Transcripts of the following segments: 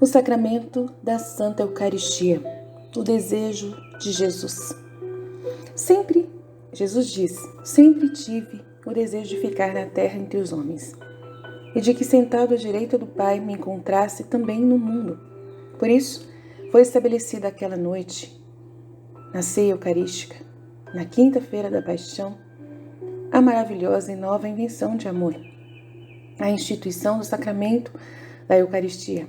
O sacramento da Santa Eucaristia, o desejo de Jesus. Jesus diz, sempre tive o desejo de ficar na terra entre os homens, e de que sentado à direita do Pai me encontrasse também no mundo. Por isso, foi estabelecida aquela noite, na ceia eucarística, na quinta-feira da Paixão, a maravilhosa e nova invenção de amor, a instituição do sacramento da Eucaristia.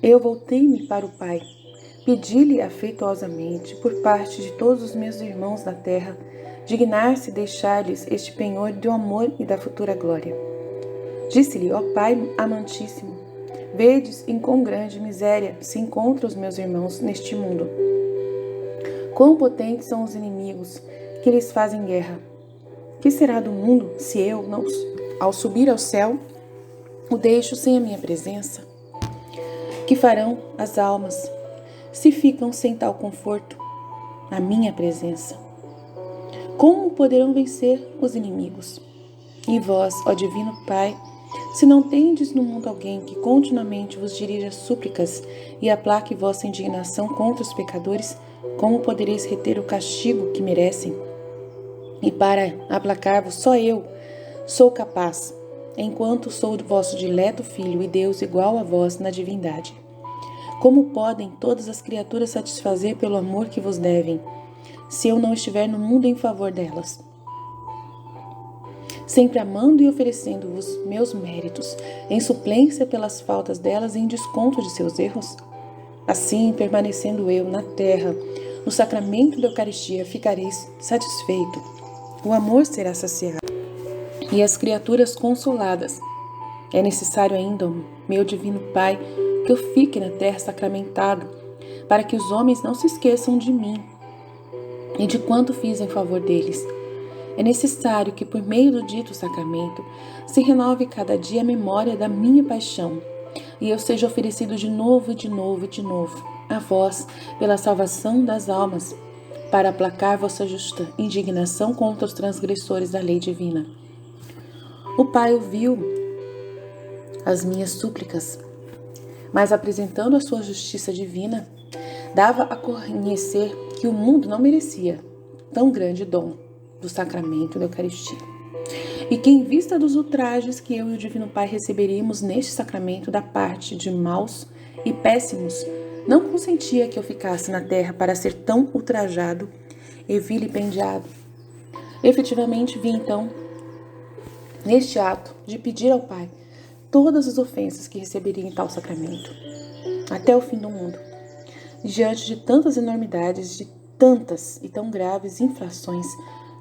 Eu voltei-me para o Pai, pedi-lhe afetuosamente, por parte de todos os meus irmãos da terra, dignar-se deixar-lhes este penhor do amor e da futura glória. Disse-lhe, ó Pai amantíssimo, vedes em quão grande miséria se encontram os meus irmãos neste mundo. Quão potentes são os inimigos que lhes fazem guerra. Que será do mundo se eu, não, ao subir ao céu, o deixo sem a minha presença? Que farão as almas se ficam sem tal conforto na minha presença? Como poderão vencer os inimigos? E vós, ó Divino Pai, se não tendes no mundo alguém que continuamente vos dirija súplicas e aplaque vossa indignação contra os pecadores, como podereis reter o castigo que merecem? E para aplacar-vos, só eu sou capaz, enquanto sou vosso dileto Filho e Deus igual a vós na divindade. Como podem todas as criaturas satisfazer pelo amor que vos devem, se eu não estiver no mundo em favor delas? Sempre amando e oferecendo-vos meus méritos, em suplência pelas faltas delas e em desconto de seus erros? Assim, permanecendo eu na terra, no sacramento da Eucaristia, ficareis satisfeito. O amor será saciado e as criaturas consoladas. É necessário ainda, meu divino Pai, que eu fique na terra sacramentado, para que os homens não se esqueçam de mim e de quanto fiz em favor deles. É necessário que, por meio do dito sacramento, se renove cada dia a memória da minha paixão, e eu seja oferecido de novo, de novo, de novo, a vós, pela salvação das almas, para aplacar vossa justa indignação contra os transgressores da lei divina. O Pai ouviu as minhas súplicas, mas apresentando a sua justiça divina, dava a conhecer que o mundo não merecia tão grande dom do sacramento da Eucaristia. E que, em vista dos ultrajes que eu e o Divino Pai receberíamos neste sacramento da parte de maus e péssimos, não consentia que eu ficasse na terra para ser tão ultrajado e vilipendiado. Efetivamente vi então, neste ato de pedir ao Pai todas as ofensas que receberia em tal sacramento, até o fim do mundo. Diante de tantas enormidades, de tantas e tão graves infrações,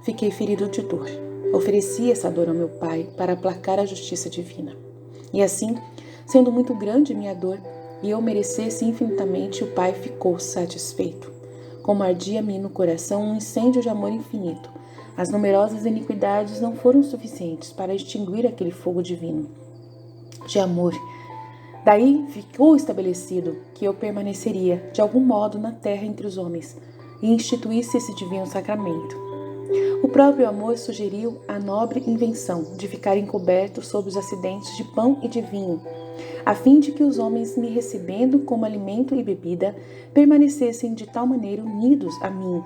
fiquei ferido de dor. Ofereci essa dor ao meu Pai para aplacar a justiça divina. E assim, sendo muito grande minha dor, e eu merecesse infinitamente, o Pai ficou satisfeito. Como ardia-me no coração um incêndio de amor infinito, as numerosas iniquidades não foram suficientes para extinguir aquele fogo divino de amor. Daí ficou estabelecido que eu permaneceria, de algum modo, na terra entre os homens, e instituísse esse divino sacramento. O próprio amor sugeriu a nobre invenção de ficar encoberto sob os acidentes de pão e de vinho, a fim de que os homens, me recebendo como alimento e bebida, permanecessem de tal maneira unidos a mim,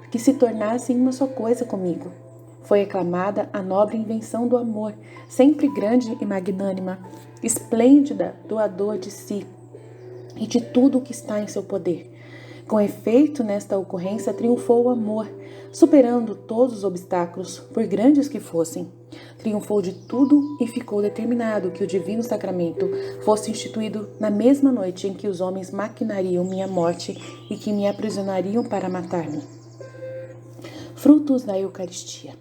que se tornassem uma só coisa comigo. Foi aclamada a nobre invenção do amor, sempre grande e magnânima, esplêndida, doador de si e de tudo o que está em seu poder. Com efeito, nesta ocorrência triunfou o amor, superando todos os obstáculos, por grandes que fossem. Triunfou de tudo e ficou determinado que o divino sacramento fosse instituído na mesma noite em que os homens maquinariam minha morte e que me aprisionariam para matar-me. Frutos da Eucaristia.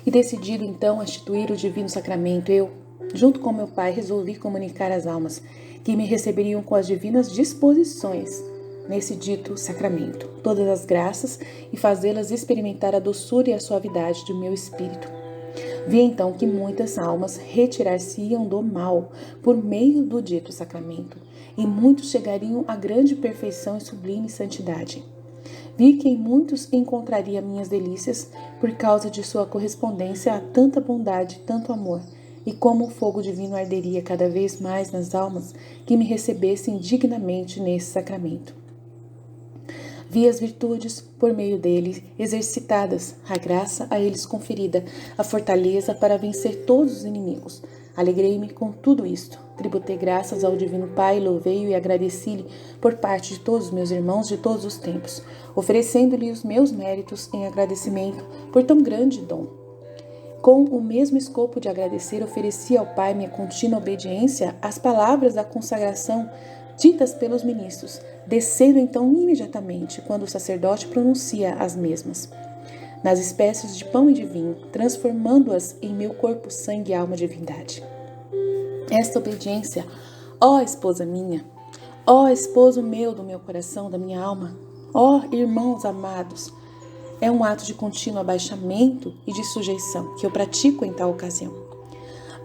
E decidido então a instituir o divino sacramento, eu, junto com meu Pai, resolvi comunicar às almas que me receberiam com as divinas disposições nesse dito sacramento todas as graças e fazê-las experimentar a doçura e a suavidade do meu espírito. Vi então que muitas almas retirar-se-iam do mal por meio do dito sacramento, e muitos chegariam à grande perfeição e sublime santidade. Vi que em muitos encontraria minhas delícias por causa de sua correspondência a tanta bondade e tanto amor, e como o fogo divino arderia cada vez mais nas almas que me recebessem dignamente nesse sacramento. Vi as virtudes, por meio dele, exercitadas, a graça a eles conferida, a fortaleza para vencer todos os inimigos. Alegrei-me com tudo isto. Tributei graças ao Divino Pai, louvei-o e agradeci-lhe por parte de todos os meus irmãos de todos os tempos, oferecendo-lhe os meus méritos em agradecimento por tão grande dom. Com o mesmo escopo de agradecer, ofereci ao Pai minha contínua obediência às palavras da consagração ditas pelos ministros, descendo então imediatamente quando o sacerdote pronuncia as mesmas, nas espécies de pão e de vinho, transformando-as em meu corpo, sangue e alma divindade. Esta obediência, ó esposa minha, ó esposo meu do meu coração, da minha alma, ó irmãos amados, é um ato de contínuo abaixamento e de sujeição que eu pratico em tal ocasião.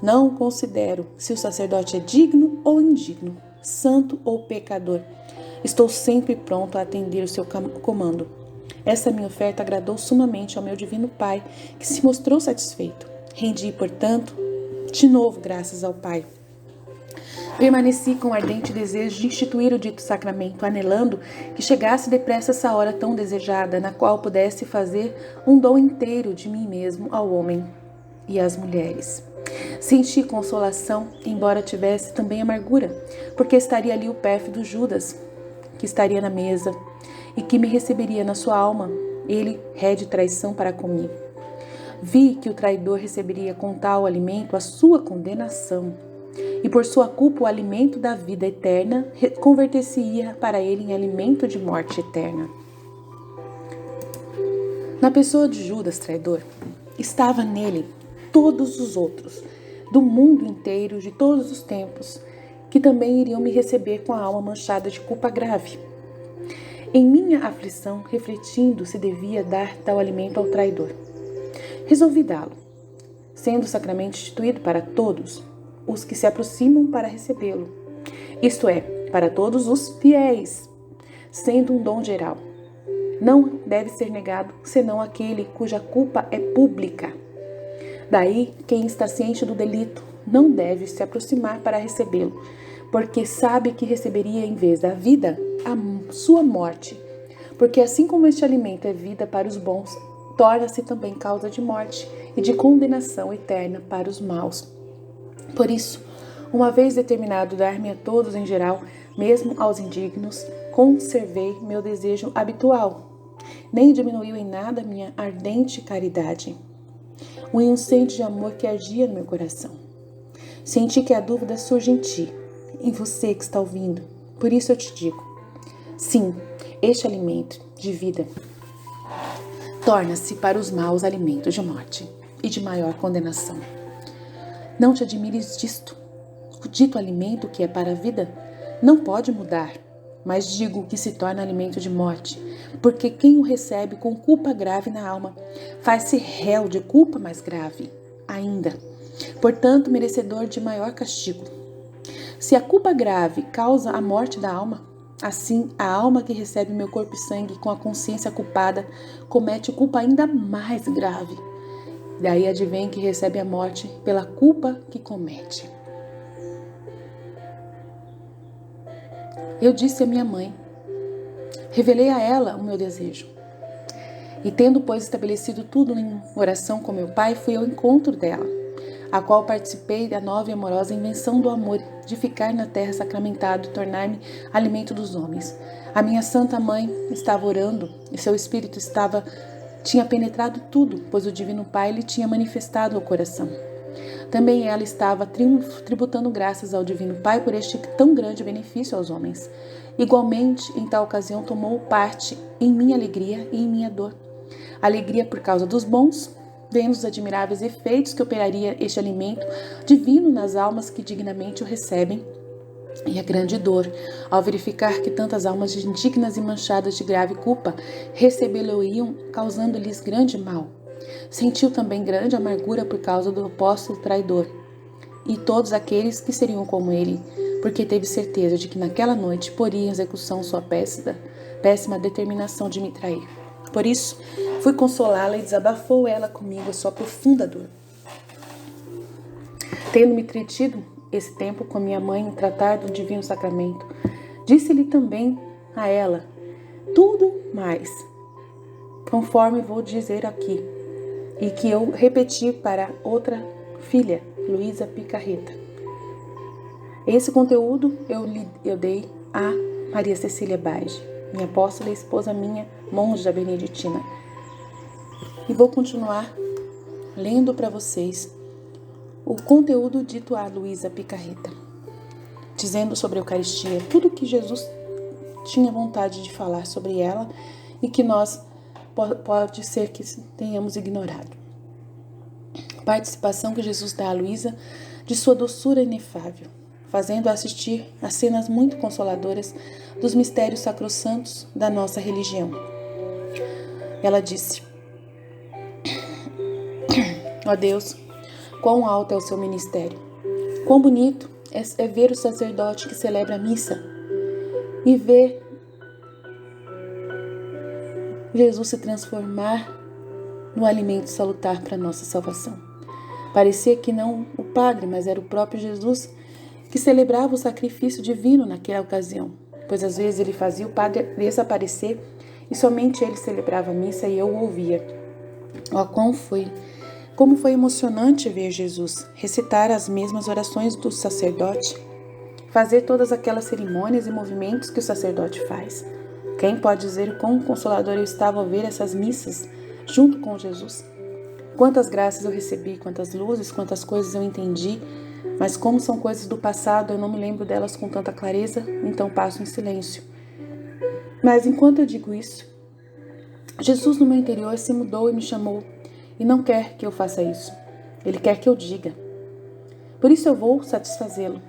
Não considero se o sacerdote é digno ou indigno, santo ou pecador. Estou sempre pronto a atender o seu comando. Essa minha oferta agradou sumamente ao meu divino Pai, que se mostrou satisfeito. Rendi, portanto, de novo graças ao Pai. Permaneci com ardente desejo de instituir o dito sacramento, anelando que chegasse depressa essa hora tão desejada, na qual pudesse fazer um dom inteiro de mim mesmo ao homem e às mulheres. Senti consolação, embora tivesse também amargura, porque estaria ali o pérfido Judas, que estaria na mesa e que me receberia na sua alma, ele ré de traição para comigo. Vi que o traidor receberia com tal alimento a sua condenação, e por sua culpa o alimento da vida eterna converter-se-ia para ele em alimento de morte eterna. Na pessoa de Judas traidor, estava nele todos os outros, do mundo inteiro, de todos os tempos, que também iriam me receber com a alma manchada de culpa grave. Em minha aflição, refletindo se devia dar tal alimento ao traidor, resolvi dá-lo, sendo o sacramento instituído para todos os que se aproximam para recebê-lo, isto é, para todos os fiéis, sendo um dom geral. Não deve ser negado, senão aquele cuja culpa é pública. Daí, quem está ciente do delito não deve se aproximar para recebê-lo, porque sabe que receberia em vez da vida a sua morte. Porque assim como este alimento é vida para os bons, torna-se também causa de morte e de condenação eterna para os maus. Por isso, uma vez determinado dar-me a todos em geral, mesmo aos indignos, conservei meu desejo habitual. Nem diminuiu em nada minha ardente caridade. Um incêndio de amor que ardia no meu coração. Senti que a dúvida surge em ti, em você que está ouvindo. Por isso eu te digo, sim, este alimento de vida torna-se para os maus alimento de morte e de maior condenação. Não te admires disto. O dito alimento que é para a vida não pode mudar, mas digo que se torna alimento de morte, porque quem o recebe com culpa grave na alma faz-se réu de culpa mais grave ainda, portanto merecedor de maior castigo. Se a culpa grave causa a morte da alma, assim a alma que recebe meu corpo e sangue com a consciência culpada comete culpa ainda mais grave. Daí advém que recebe a morte pela culpa que comete. Eu disse a minha mãe, revelei a ela o meu desejo. E tendo, pois, estabelecido tudo em oração com meu pai, fui ao encontro dela, a qual participei da nova e amorosa invenção do amor, de ficar na terra sacramentado e tornar-me alimento dos homens. A minha santa mãe estava orando e seu espírito tinha penetrado tudo, pois o Divino Pai lhe tinha manifestado o coração. Também ela estava tributando graças ao Divino Pai por este tão grande benefício aos homens. Igualmente, em tal ocasião, tomou parte em minha alegria e em minha dor. Alegria por causa dos bons, vendo os admiráveis efeitos que operaria este alimento divino nas almas que dignamente o recebem, e a grande dor, ao verificar que tantas almas indignas e manchadas de grave culpa recebê-lo-iam, causando-lhes grande mal. Sentiu também grande amargura por causa do apóstolo traidor, e todos aqueles que seriam como ele, porque teve certeza de que naquela noite poria em execução sua péssima determinação de me trair. Por isso, fui consolá-la e desabafou ela comigo a sua profunda dor. Tendo-me entretido esse tempo com minha mãe em tratar do divino sacramento, disse-lhe também a ela tudo mais, conforme vou dizer aqui, e que eu repeti para outra filha, Luísa Picarreta. Esse conteúdo eu dei a Maria Cecília Bage, minha apóstola e esposa minha, monja beneditina. E vou continuar lendo para vocês o conteúdo dito a Luísa Picarreta, dizendo sobre a Eucaristia, tudo que Jesus tinha vontade de falar sobre ela e que nós pode ser que tenhamos ignorado. Participação que Jesus dá a Luísa de sua doçura inefável, fazendo-a assistir a cenas muito consoladoras dos mistérios sacrossantos da nossa religião. Ela disse: ó Deus, quão alto é o seu ministério, quão bonito é ver o sacerdote que celebra a missa e ver Jesus se transformar no alimento salutar para a nossa salvação. Parecia que não o padre, mas era o próprio Jesus que celebrava o sacrifício divino naquela ocasião, pois às vezes ele fazia o padre desaparecer e somente ele celebrava a missa e eu o ouvia. Ó, como foi emocionante ver Jesus recitar as mesmas orações do sacerdote, fazer todas aquelas cerimônias e movimentos que o sacerdote faz. Quem pode dizer o quão consolador eu estava ao ver essas missas junto com Jesus? Quantas graças eu recebi, quantas luzes, quantas coisas eu entendi, mas como são coisas do passado, eu não me lembro delas com tanta clareza, então passo em silêncio. Mas enquanto eu digo isso, Jesus no meu interior se mudou e me chamou, e não quer que eu faça isso. Ele quer que eu diga. Por isso eu vou satisfazê-lo.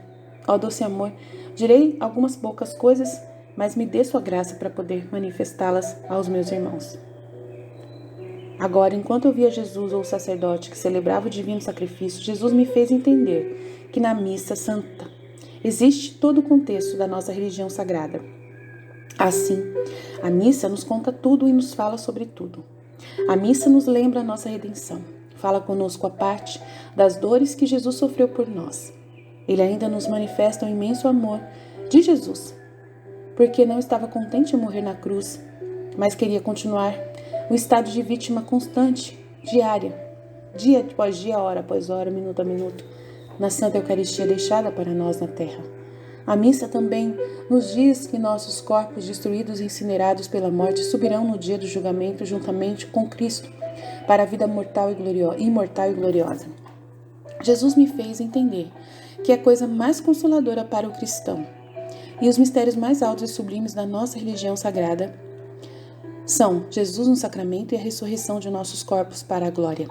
Ó doce amor, direi algumas poucas coisas, mas me dê sua graça para poder manifestá-las aos meus irmãos. Agora, enquanto eu via Jesus ou o sacerdote que celebrava o divino sacrifício, Jesus me fez entender que na missa santa existe todo o contexto da nossa religião sagrada. Assim, a missa nos conta tudo e nos fala sobre tudo. A missa nos lembra a nossa redenção, fala conosco a parte das dores que Jesus sofreu por nós. Ele ainda nos manifesta o imenso amor de Jesus, porque não estava contente em morrer na cruz, mas queria continuar o estado de vítima constante, diária, dia após dia, hora após hora, minuto a minuto, na Santa Eucaristia deixada para nós na terra. A missa também nos diz que nossos corpos destruídos e incinerados pela morte subirão no dia do julgamento juntamente com Cristo para a vida imortal e gloriosa. Jesus me fez entender que a coisa mais consoladora para o cristão e os mistérios mais altos e sublimes da nossa religião sagrada são Jesus no sacramento e a ressurreição de nossos corpos para a glória.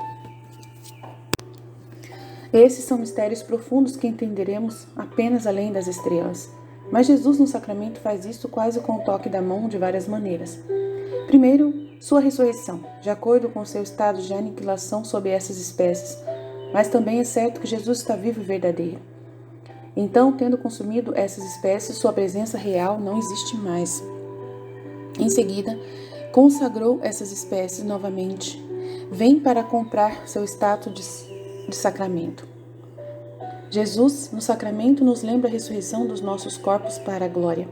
Esses são mistérios profundos que entenderemos apenas além das estrelas. Mas Jesus no sacramento faz isso quase com o toque da mão de várias maneiras. Primeiro, sua ressurreição, de acordo com seu estado de aniquilação sob essas espécies. Mas também é certo que Jesus está vivo e verdadeiro. Então, tendo consumido essas espécies, sua presença real não existe mais. Em seguida, consagrou essas espécies novamente. Vem para comprar seu status de sacramento. Jesus, no sacramento, nos lembra a ressurreição dos nossos corpos para a glória.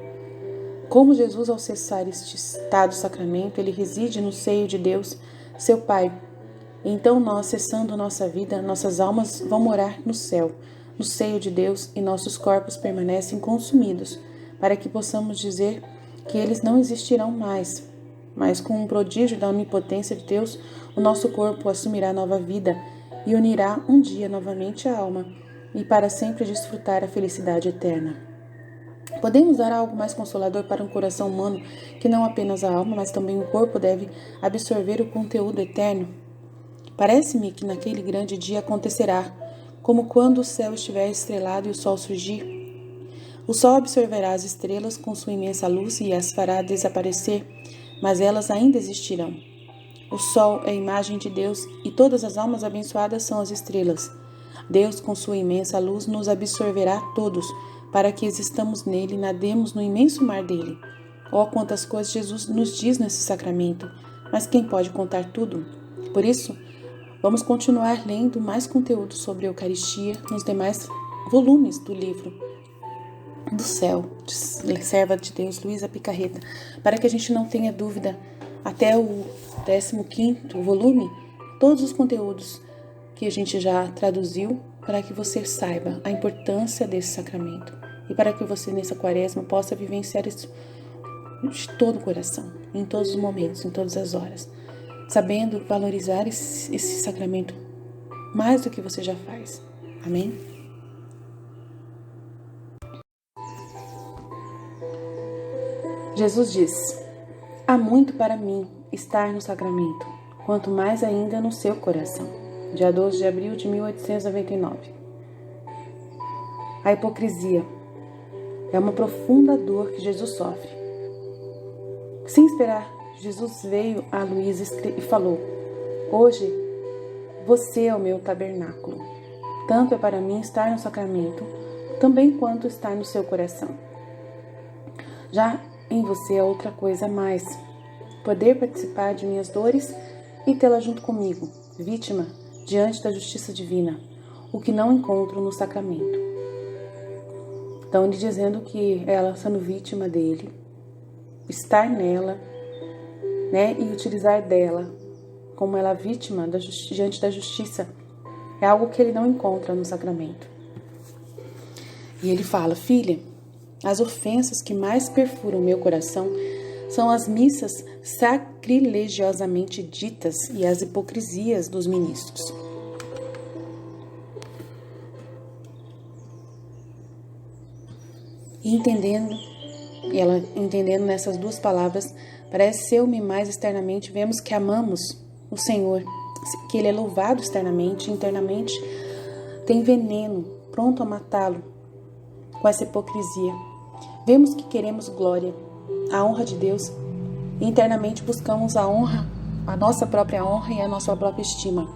Como Jesus, ao cessar este estado sacramento, ele reside no seio de Deus, seu Pai. Então nós, cessando nossa vida, nossas almas vão morar no céu, no seio de Deus, e nossos corpos permanecem consumidos, para que possamos dizer que eles não existirão mais. Mas com um prodígio da onipotência de Deus, o nosso corpo assumirá nova vida e unirá um dia novamente a alma, e para sempre desfrutar a felicidade eterna. Podemos dar algo mais consolador para um coração humano que não apenas a alma, mas também o corpo deve absorver o conteúdo eterno? Parece-me que naquele grande dia acontecerá, como quando o céu estiver estrelado e o sol surgir. O sol absorverá as estrelas com sua imensa luz e as fará desaparecer, mas elas ainda existirão. O sol é a imagem de Deus e todas as almas abençoadas são as estrelas. Deus, com sua imensa luz, nos absorverá todos, para que existamos nele e nademos no imenso mar dele. Oh, quantas coisas Jesus nos diz nesse sacramento, mas quem pode contar tudo? Por isso, Vamos continuar lendo mais conteúdo sobre a Eucaristia nos demais volumes do livro do céu, de Serva de Deus, Luísa Picarreta, para que a gente não tenha dúvida até o 15º volume, todos os conteúdos que a gente já traduziu, para que você saiba a importância desse sacramento e para que você nessa quaresma possa vivenciar isso de todo o coração, em todos os momentos, em todas as horas, sabendo valorizar esse sacramento mais do que você já faz. Amém? Jesus diz: há muito para mim estar no sacramento, quanto mais ainda no seu coração. Dia 12 de abril de 1899. A hipocrisia é uma profunda dor que Jesus sofre. Sem esperar, Jesus veio a Luísa e falou: hoje você é o meu tabernáculo. Tanto é para mim estar no sacramento, também quanto estar no seu coração. Já em você é outra coisa a mais, poder participar de minhas dores e tê-la junto comigo, vítima diante da justiça divina, o que não encontro no sacramento. Então ele dizendo que ela sendo vítima dele, estar nela, né, e utilizar dela como ela vítima diante da justiça, é algo que ele não encontra no sacramento. E ele fala: filha, as ofensas que mais perfuram meu coração são as missas sacrilegiosamente ditas e as hipocrisias dos ministros. E ela entendendo nessas duas palavras, parece ser-me mais externamente, vemos que amamos o Senhor, que Ele é louvado externamente, internamente tem veneno, pronto a matá-lo com essa hipocrisia. Vemos que queremos glória, a honra de Deus, e internamente buscamos a honra, a nossa própria honra e a nossa própria estima.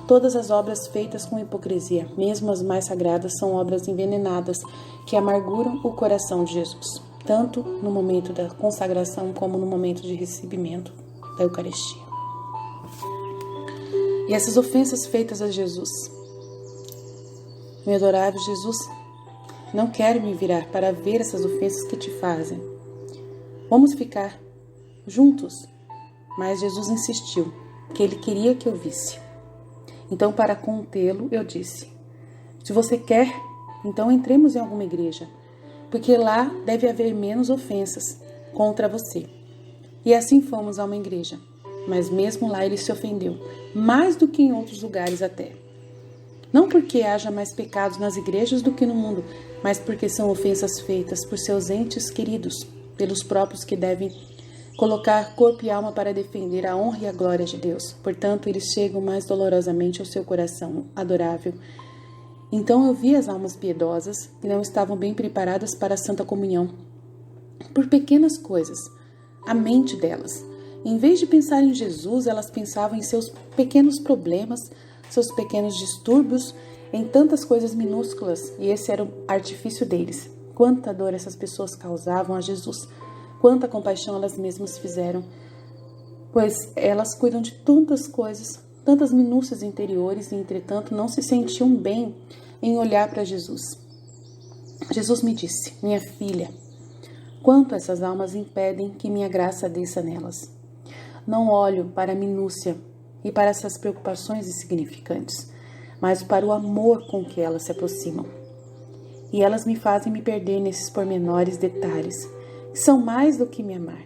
Todas as obras feitas com hipocrisia, mesmo as mais sagradas, são obras envenenadas que amarguram o coração de Jesus, tanto no momento da consagração como no momento de recebimento da Eucaristia. E essas ofensas feitas a Jesus, meu adorável Jesus, não quero me virar para ver essas ofensas que te fazem. Vamos ficar juntos. Mas Jesus insistiu, que ele queria que eu visse. Então, para contê-lo, eu disse: se você quer, então entremos em alguma igreja, porque lá deve haver menos ofensas contra você. E assim fomos a uma igreja, mas mesmo lá ele se ofendeu, mais do que em outros lugares até. Não porque haja mais pecados nas igrejas do que no mundo, mas porque são ofensas feitas por seus entes queridos, pelos próprios que devem colocar corpo e alma para defender a honra e a glória de Deus. Portanto, eles chegam mais dolorosamente ao seu coração adorável. Então eu vi as almas piedosas que não estavam bem preparadas para a Santa Comunhão, por pequenas coisas, a mente delas. Em vez de pensar em Jesus, elas pensavam em seus pequenos problemas, seus pequenos distúrbios, em tantas coisas minúsculas, e esse era o artifício deles. Quanta dor essas pessoas causavam a Jesus, quanta compaixão elas mesmas fizeram, pois elas cuidam de tantas coisas, tantas minúcias interiores, e entretanto não se sentiam bem em olhar para Jesus. Jesus me disse: minha filha, quanto essas almas impedem que minha graça desça nelas. Não olho para a minúcia e para essas preocupações insignificantes, mas para o amor com que elas se aproximam. E elas me fazem me perder nesses pormenores detalhes, que são mais do que me amar.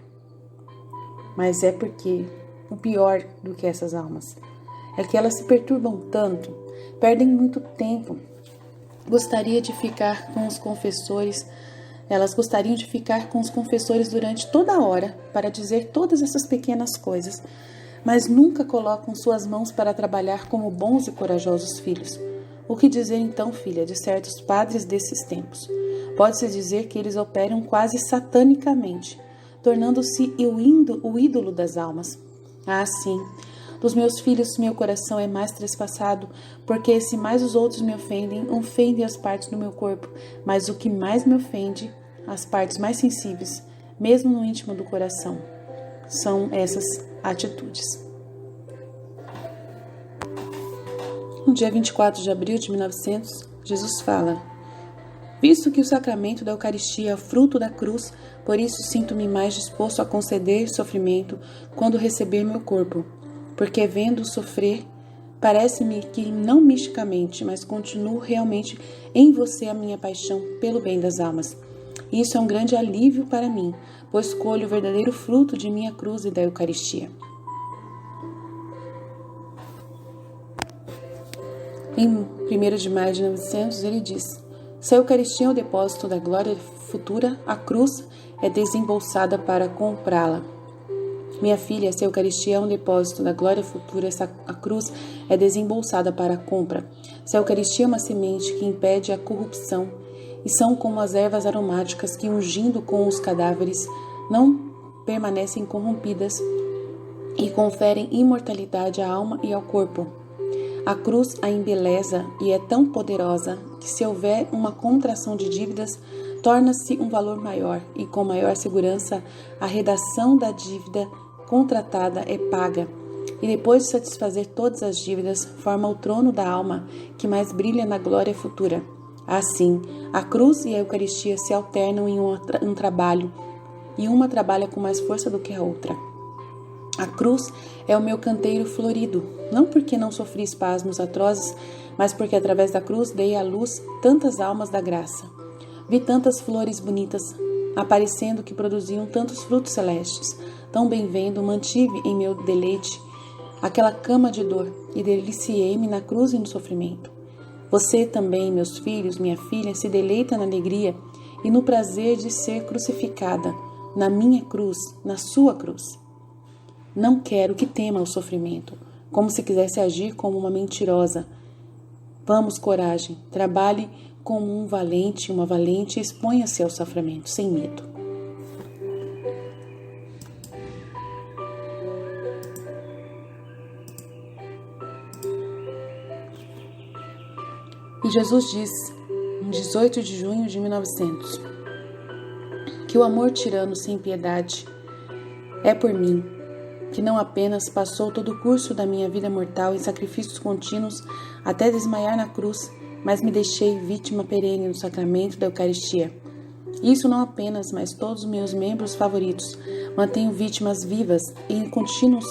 Mas é porque o pior do que essas almas é que elas se perturbam tanto, perdem muito tempo. Gostaria de ficar com os confessores, elas gostariam de ficar com os confessores durante toda a hora para dizer todas essas pequenas coisas, mas nunca colocam suas mãos para trabalhar como bons e corajosos filhos. O que dizer então, filha, de certos padres desses tempos? Pode-se dizer que eles operam quase satanicamente, tornando-se o ídolo das almas. Ah, sim, dos meus filhos meu coração é mais trespassado, porque se mais os outros me ofendem as partes do meu corpo, mas o que mais me ofende, as partes mais sensíveis, mesmo no íntimo do coração, são essas atitudes. No dia 24 de abril de 1900, Jesus fala: visto que o sacramento da Eucaristia é o fruto da cruz, por isso sinto-me mais disposto a conceder sofrimento quando receber meu corpo, porque vendo sofrer, parece-me que não misticamente, mas continuo realmente em você a minha paixão pelo bem das almas. E isso é um grande alívio para mim, pois colho o verdadeiro fruto de minha cruz e da Eucaristia. Em 1 de maio de 1900, ele diz: se a Eucaristia é o depósito da glória futura, a cruz é desembolsada para comprá-la. Minha filha, se a Eucaristia é um depósito da glória futura, a cruz é desembolsada para a compra. Se a Eucaristia é uma semente que impede a corrupção, e são como as ervas aromáticas que, ungindo com os cadáveres, não permanecem corrompidas e conferem imortalidade à alma e ao corpo. A cruz a embeleza e é tão poderosa que, se houver uma contração de dívidas, torna-se um valor maior e, com maior segurança, a redação da dívida contratada é paga, e depois de satisfazer todas as dívidas, forma o trono da alma que mais brilha na glória futura. Assim, a cruz e a Eucaristia se alternam em um trabalho, e uma trabalha com mais força do que a outra. A cruz é o meu canteiro florido, não porque não sofri espasmos atrozes, mas porque através da cruz dei à luz tantas almas da graça. Vi tantas flores bonitas aparecendo que produziam tantos frutos celestes. Tão bem vendo, mantive em meu deleite aquela cama de dor e deliciei-me na cruz e no sofrimento. Você também, meus filhos, minha filha, se deleita na alegria e no prazer de ser crucificada na minha cruz, na sua cruz. Não quero que tema o sofrimento, como se quisesse agir como uma mentirosa. Vamos, coragem, trabalhe como um valente, uma valente, e exponha-se ao sofrimento, sem medo. E Jesus diz, em 18 de junho de 1900, que o amor tirano sem piedade é por mim, que não apenas passou todo o curso da minha vida mortal em sacrifícios contínuos até desmaiar na cruz, mas me deixei vítima perene no sacramento da Eucaristia. Isso não apenas, mas todos os meus membros favoritos mantenho vítimas vivas e em contínuos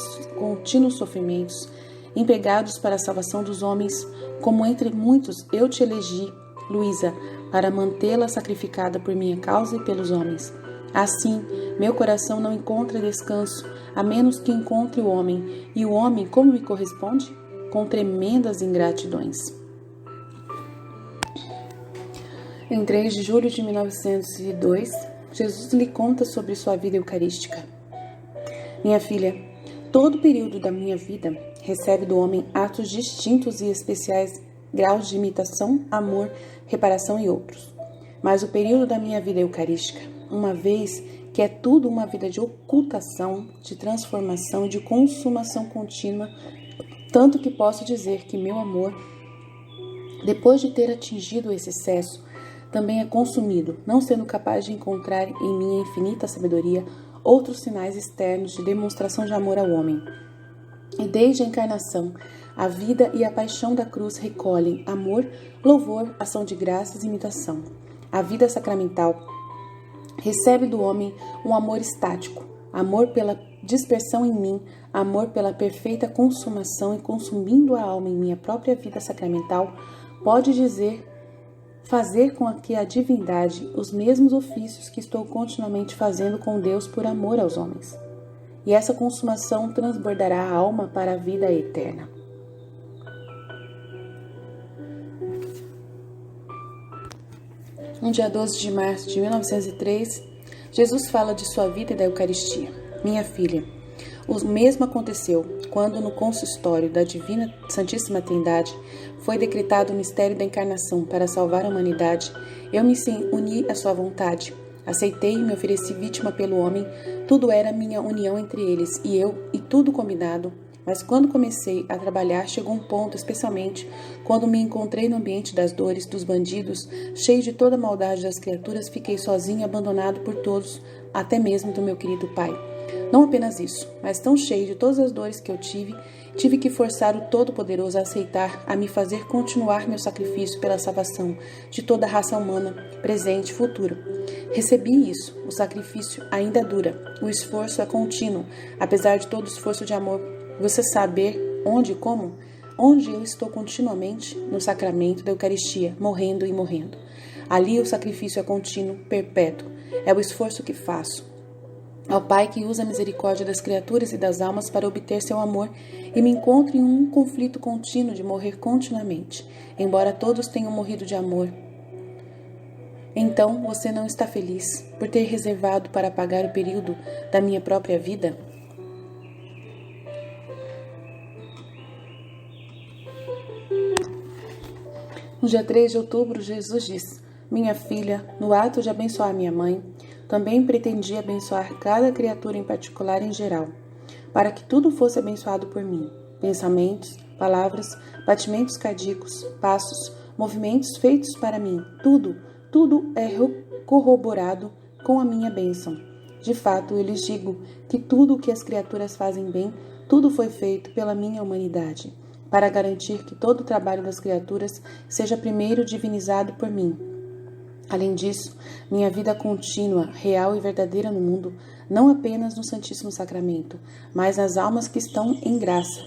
sofrimentos, empregados para a salvação dos homens, como entre muitos eu te elegi, Luísa, para mantê-la sacrificada por minha causa e pelos homens. Assim, meu coração não encontra descanso, a menos que encontre o homem, e o homem como me corresponde? Com tremendas ingratidões. Em 3 de julho de 1902, Jesus lhe conta sobre sua vida eucarística. Minha filha, todo o período da minha vida recebe do homem atos distintos e especiais graus de imitação, amor, reparação e outros. Mas o período da minha vida eucarística, uma vez que é tudo uma vida de ocultação, de transformação e de consumação contínua, tanto que posso dizer que meu amor, depois de ter atingido esse excesso, também é consumido, não sendo capaz de encontrar em minha infinita sabedoria outros sinais externos de demonstração de amor ao homem. E desde a encarnação, a vida e a paixão da cruz recolhem amor, louvor, ação de graças e imitação. A vida sacramental recebe do homem um amor estático, amor pela dispersão em mim, amor pela perfeita consumação, e consumindo a alma em minha própria vida sacramental, pode fazer com que a divindade os mesmos ofícios que estou continuamente fazendo com Deus por amor aos homens. E essa consumação transbordará a alma para a vida eterna. No dia 12 de março de 1903, Jesus fala de sua vida e da Eucaristia. Minha filha, o mesmo aconteceu quando no consistório da Divina Santíssima Trindade foi decretado o mistério da encarnação para salvar a humanidade. Eu me uni à sua vontade, aceitei e me ofereci vítima pelo homem, tudo era minha união entre eles e tudo combinado. Mas quando comecei a trabalhar, chegou um ponto, especialmente quando me encontrei no ambiente das dores, dos bandidos, cheio de toda a maldade das criaturas, fiquei sozinho, abandonado por todos, até mesmo do meu querido pai. Não apenas isso, mas tão cheio de todas as dores que eu tive que forçar o Todo-Poderoso a aceitar, a me fazer continuar meu sacrifício pela salvação de toda a raça humana, presente e futura. Recebi isso, o sacrifício ainda dura, o esforço é contínuo, apesar de todo o esforço de amor. Você saber onde e como? Onde eu estou continuamente? No sacramento da Eucaristia, morrendo e morrendo. Ali o sacrifício é contínuo, perpétuo, é o esforço que faço. Ao Pai que usa a misericórdia das criaturas e das almas para obter seu amor, e me encontro em um conflito contínuo de morrer continuamente, embora todos tenham morrido de amor. Então você não está feliz por ter reservado para pagar o período da minha própria vida? No dia 3 de outubro, Jesus diz: Minha filha, no ato de abençoar minha mãe, também pretendi abençoar cada criatura em particular e em geral, para que tudo fosse abençoado por mim. Pensamentos, palavras, batimentos cardíacos, passos, movimentos feitos para mim, tudo é corroborado com a minha bênção. De fato, eu lhes digo que tudo o que as criaturas fazem bem, tudo foi feito pela minha humanidade, para garantir que todo o trabalho das criaturas seja primeiro divinizado por mim. Além disso, minha vida contínua, real e verdadeira no mundo, não apenas no Santíssimo Sacramento, mas nas almas que estão em graça.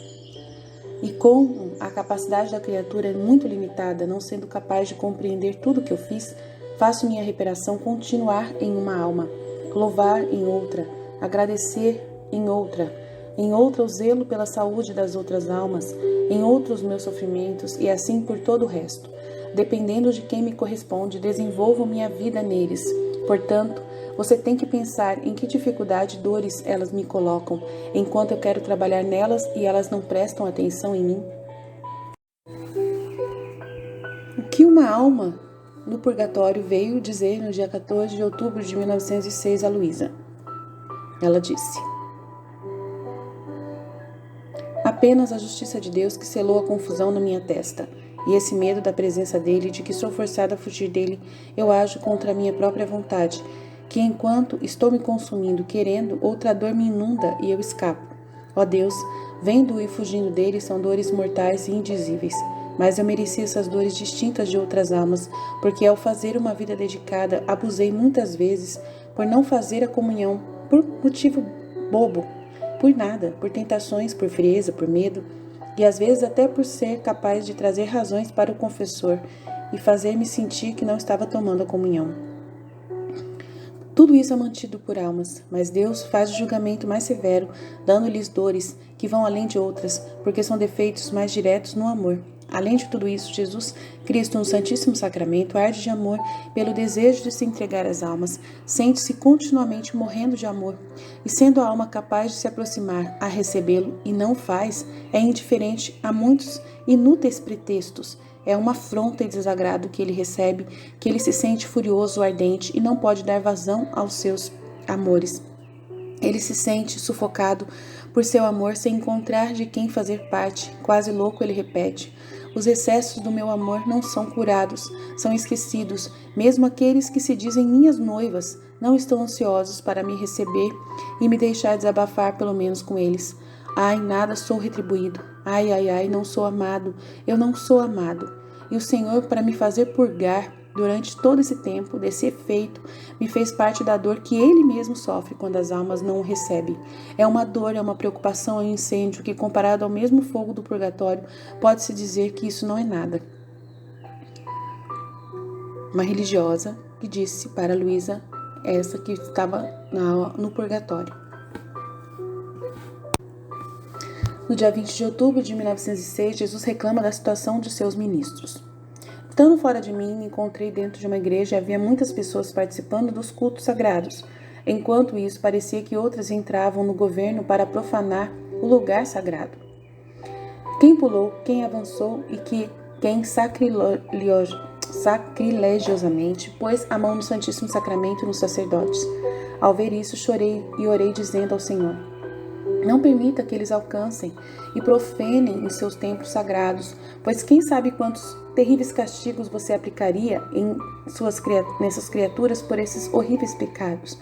E como a capacidade da criatura é muito limitada, não sendo capaz de compreender tudo o que eu fiz, faço minha reparação continuar em uma alma, louvar em outra, agradecer em outra o zelo pela saúde das outras almas, em outros meus sofrimentos e assim por todo o resto. Dependendo de quem me corresponde, desenvolvo minha vida neles. Portanto, você tem que pensar em que dificuldade e dores elas me colocam, enquanto eu quero trabalhar nelas e elas não prestam atenção em mim. O que uma alma no purgatório veio dizer no dia 14 de outubro de 1906 a Luísa? Ela disse: Apenas a justiça de Deus que selou a confusão na minha testa, e esse medo da presença dele, de que sou forçada a fugir dele, eu ajo contra a minha própria vontade, que enquanto estou me consumindo, querendo, outra dor me inunda e eu escapo. Ó Deus, vendo e fugindo dele são dores mortais e indizíveis, mas eu mereci essas dores distintas de outras almas, porque ao fazer uma vida dedicada, abusei muitas vezes por não fazer a comunhão, por motivo bobo, por nada, por tentações, por frieza, por medo, e às vezes até por ser capaz de trazer razões para o confessor e fazer-me sentir que não estava tomando a comunhão. Tudo isso é mantido por almas, mas Deus faz o julgamento mais severo, dando-lhes dores que vão além de outras, porque são defeitos mais diretos no amor. Além de tudo isso, Jesus Cristo no Santíssimo Sacramento arde de amor pelo desejo de se entregar às almas, sente-se continuamente morrendo de amor, e sendo a alma capaz de se aproximar a recebê-lo e não faz, é indiferente a muitos inúteis pretextos. É uma afronta e desagrado que ele recebe, que ele se sente furioso, ardente e não pode dar vazão aos seus amores. Ele se sente sufocado por seu amor sem encontrar de quem fazer parte. Quase louco, ele repete: os excessos do meu amor não são curados, são esquecidos. Mesmo aqueles que se dizem minhas noivas não estão ansiosos para me receber e me deixar desabafar pelo menos com eles. Ai, nada sou retribuído. Ai, ai, ai, não sou amado. Eu não sou amado. E o Senhor, para me fazer purgar durante todo esse tempo desse efeito, me fez parte da dor que Ele mesmo sofre quando as almas não o recebem. É uma dor, é uma preocupação, é um incêndio que, comparado ao mesmo fogo do purgatório, pode-se dizer que isso não é nada. Uma religiosa que disse para Luísa, essa que estava no purgatório. No dia 20 de outubro de 1906, Jesus reclama da situação de seus ministros. Estando fora de mim, me encontrei dentro de uma igreja e havia muitas pessoas participando dos cultos sagrados. Enquanto isso, parecia que outras entravam no governo para profanar o lugar sagrado. Quem pulou, quem avançou e quem sacrilegiosamente pôs a mão no Santíssimo Sacramento e nos sacerdotes. Ao ver isso, chorei e orei dizendo ao Senhor: não permita que eles alcancem e profanem os seus templos sagrados, pois quem sabe quantos terríveis castigos você aplicaria nessas criaturas por esses horríveis pecados.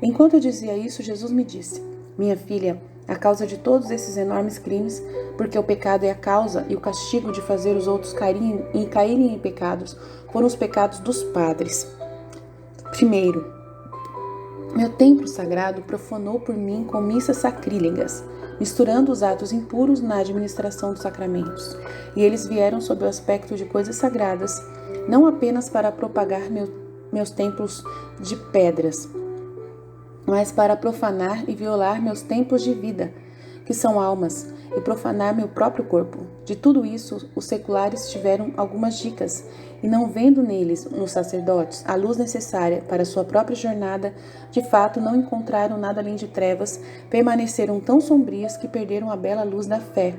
Enquanto eu dizia isso, Jesus me disse: Minha filha, a causa de todos esses enormes crimes, porque o pecado é a causa e o castigo de fazer os outros caírem em pecados, foram os pecados dos padres. Primeiro, meu templo sagrado profanou por mim com missas sacrílegas, misturando os atos impuros na administração dos sacramentos. E eles vieram sob o aspecto de coisas sagradas, não apenas para propagar meus templos de pedras, mas para profanar e violar meus templos de vida, que são almas, e profanar meu próprio corpo. De tudo isso, os seculares tiveram algumas dicas, e não vendo neles, nos sacerdotes, a luz necessária para sua própria jornada, de fato não encontraram nada além de trevas, permaneceram tão sombrias que perderam a bela luz da fé.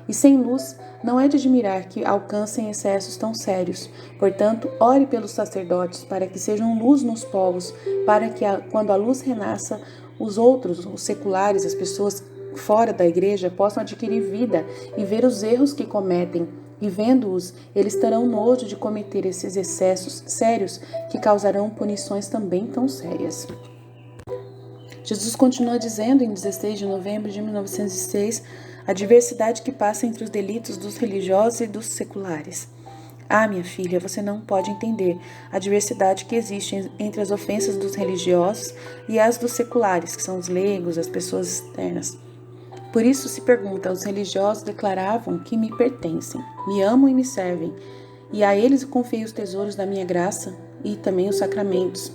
E sem luz, não é de admirar que alcancem excessos tão sérios. Portanto, ore pelos sacerdotes para que sejam luz nos povos, para que, quando a luz renasça, os outros, os seculares, as pessoas fora da igreja, possam adquirir vida e ver os erros que cometem. E vendo-os, eles terão nojo de cometer esses excessos sérios que causarão punições também tão sérias. Jesus continua dizendo em 16 de novembro de 1906 a diversidade que passa entre os delitos dos religiosos e dos seculares. Ah, minha filha, você não pode entender a diversidade que existe entre as ofensas dos religiosos e as dos seculares, que são os leigos, as pessoas externas. Por isso se pergunta, os religiosos declaravam que me pertencem, me amam e me servem, e a eles confio os tesouros da minha graça e também os sacramentos,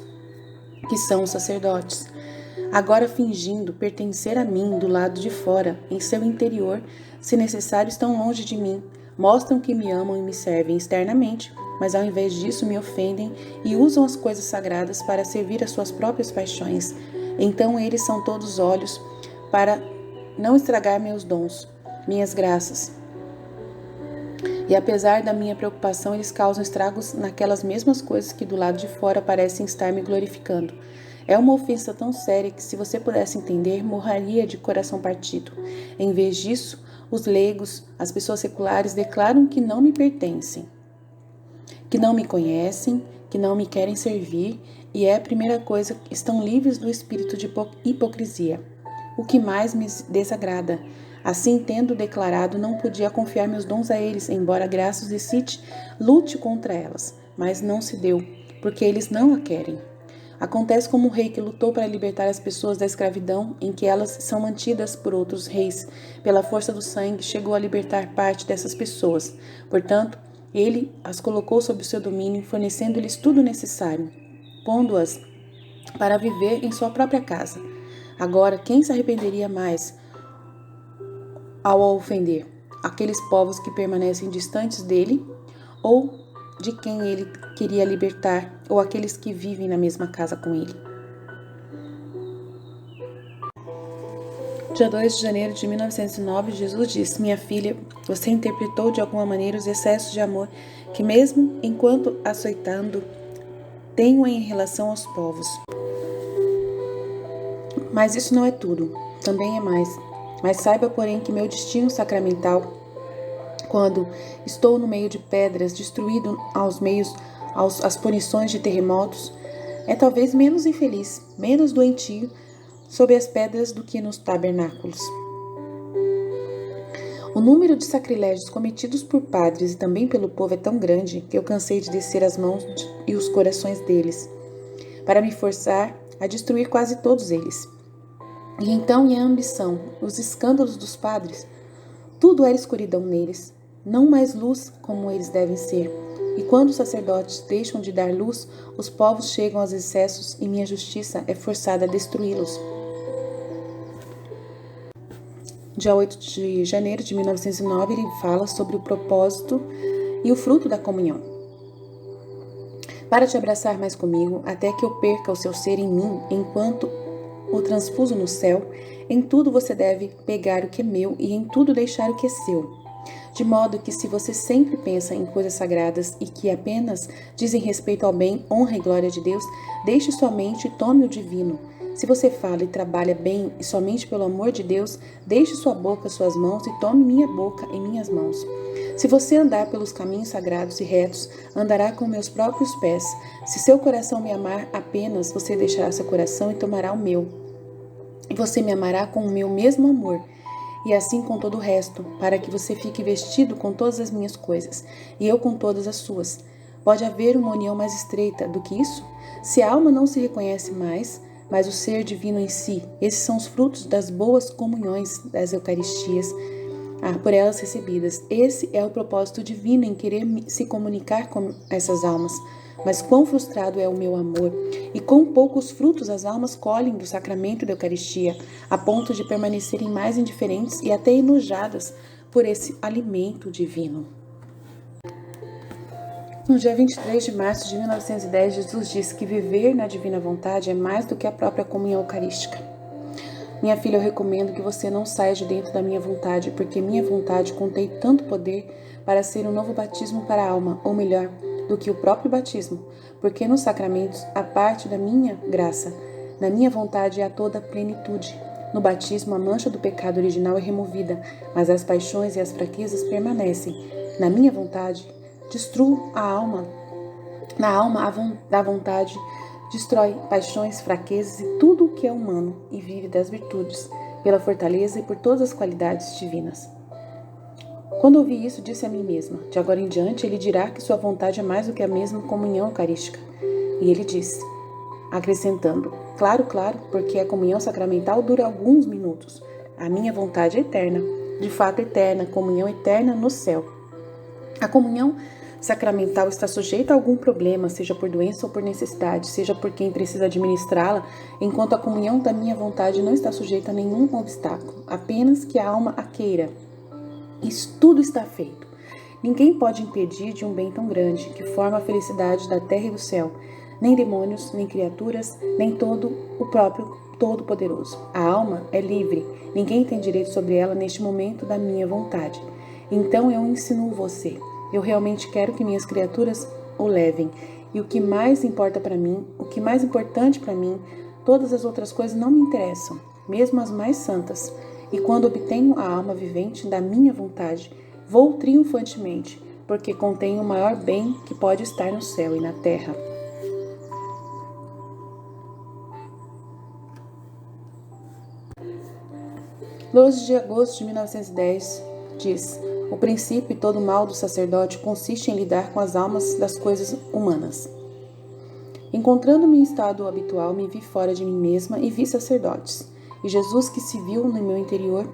que são os sacerdotes. Agora fingindo pertencer a mim do lado de fora, em seu interior, se necessário estão longe de mim, mostram que me amam e me servem externamente, mas ao invés disso me ofendem e usam as coisas sagradas para servir às suas próprias paixões. Então eles são todos olhos para não estragar meus dons, minhas graças. E apesar da minha preocupação, eles causam estragos naquelas mesmas coisas que do lado de fora parecem estar me glorificando. É uma ofensa tão séria que, se você pudesse entender, morreria de coração partido. Em vez disso, os leigos, as pessoas seculares, declaram que não me pertencem, que não me conhecem, que não me querem servir, e é a primeira coisa, estão livres do espírito de hipocrisia. O que mais me desagrada. Assim, tendo declarado, não podia confiar meus dons a eles, embora graças e cite, lute contra elas, mas não se deu, porque eles não a querem. Acontece como um rei que lutou para libertar as pessoas da escravidão em que elas são mantidas por outros reis. Pela força do sangue, chegou a libertar parte dessas pessoas. Portanto, ele as colocou sob o seu domínio, fornecendo-lhes tudo necessário, pondo-as para viver em sua própria casa. Agora, quem se arrependeria mais ao ofender? Aqueles povos que permanecem distantes dele, ou de quem ele queria libertar, ou aqueles que vivem na mesma casa com ele? Dia 2 de janeiro de 1909, Jesus disse: minha filha, você interpretou de alguma maneira os excessos de amor que, mesmo enquanto açoitando, tenho em relação aos povos. Mas isso não é tudo, também é mais. Mas saiba, porém, que meu destino sacramental, quando estou no meio de pedras, destruído às punições de terremotos, é talvez menos infeliz, menos doentio sob as pedras do que nos tabernáculos. O número de sacrilégios cometidos por padres e também pelo povo é tão grande que eu cansei de descer as mãos e os corações deles, para me forçar a destruir quase todos eles. E então, a ambição, os escândalos dos padres, tudo era escuridão neles, não mais luz como eles devem ser. E quando os sacerdotes deixam de dar luz, os povos chegam aos excessos e minha justiça é forçada a destruí-los. Dia 8 de janeiro de 1909, ele fala sobre o propósito e o fruto da comunhão. Para te abraçar mais comigo, até que eu perca o seu ser em mim, enquanto o transfuso no céu, em tudo você deve pegar o que é meu e em tudo deixar o que é seu. De modo que, se você sempre pensa em coisas sagradas e que apenas dizem respeito ao bem, honra e glória de Deus, deixe sua mente e tome o divino. Se você fala e trabalha bem e somente pelo amor de Deus, deixe sua boca, suas mãos e tome minha boca em minhas mãos. Se você andar pelos caminhos sagrados e retos, andará com meus próprios pés. Se seu coração me amar apenas, você deixará seu coração e tomará o meu. E você me amará com o meu mesmo amor, e assim com todo o resto, para que você fique vestido com todas as minhas coisas, e eu com todas as suas. Pode haver uma união mais estreita do que isso? Se a alma não se reconhece mais, mas o ser divino em si, esses são os frutos das boas comunhões das Eucaristias, por elas recebidas. Esse é o propósito divino em querer se comunicar com essas almas. Mas quão frustrado é o meu amor, e quão poucos frutos as almas colhem do sacramento da Eucaristia, a ponto de permanecerem mais indiferentes e até enojadas por esse alimento divino. No dia 23 de março de 1910, Jesus disse que viver na divina vontade é mais do que a própria comunhão eucarística. Minha filha, eu recomendo que você não saia de dentro da minha vontade, porque minha vontade contém tanto poder para ser um novo batismo para a alma, ou melhor, do que o próprio batismo, porque nos sacramentos, a parte da minha graça, na minha vontade há toda a plenitude. No batismo, a mancha do pecado original é removida, mas as paixões e as fraquezas permanecem. Na minha vontade, destruo a alma. Na alma da vontade, destrói paixões, fraquezas e tudo o que é humano e vive das virtudes, pela fortaleza e por todas as qualidades divinas. Quando ouvi isso, disse a mim mesma, de agora em diante ele dirá que sua vontade é mais do que a mesma comunhão eucarística. E ele disse, acrescentando, claro, porque a comunhão sacramental dura alguns minutos. A minha vontade é eterna, de fato eterna, comunhão eterna no céu. A comunhão sacramental está sujeita a algum problema, seja por doença ou por necessidade, seja por quem precisa administrá-la, enquanto a comunhão da minha vontade não está sujeita a nenhum obstáculo, apenas que a alma a queira. Isso tudo está feito. Ninguém pode impedir de um bem tão grande, que forma a felicidade da terra e do céu, nem demônios, nem criaturas, nem todo o próprio Todo-Poderoso. A alma é livre, ninguém tem direito sobre ela neste momento da minha vontade. Então eu ensino você. Eu realmente quero que minhas criaturas o levem. E o que mais importa para mim, o que mais importante para mim, todas as outras coisas não me interessam, mesmo as mais santas. E quando obtenho a alma vivente da minha vontade, vou triunfantemente, porque contém o maior bem que pode estar no céu e na terra. (12 de agosto de 1910) diz: o princípio e todo o mal do sacerdote consiste em lidar com as almas das coisas humanas. Encontrando-me em estado habitual, me vi fora de mim mesma e vi sacerdotes. E Jesus, que se viu no meu interior,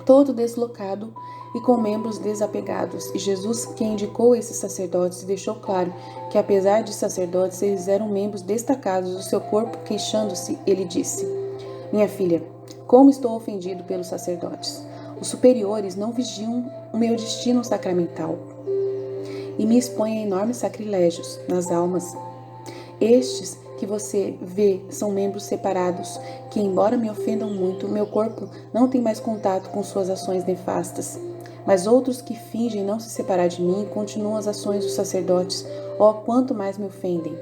todo deslocado e com membros desapegados. E Jesus, que indicou esses sacerdotes, deixou claro que, apesar de sacerdotes, eles eram membros destacados do seu corpo. Queixando-se, ele disse: minha filha, como estou ofendido pelos sacerdotes. Os superiores não vigiam o meu destino sacramental e me expõem a enormes sacrilégios nas almas. Estes que você vê são membros separados, que, embora me ofendam muito, meu corpo não tem mais contato com suas ações nefastas. Mas outros que fingem não se separar de mim continuam as ações dos sacerdotes, ó, quanto mais me ofendem.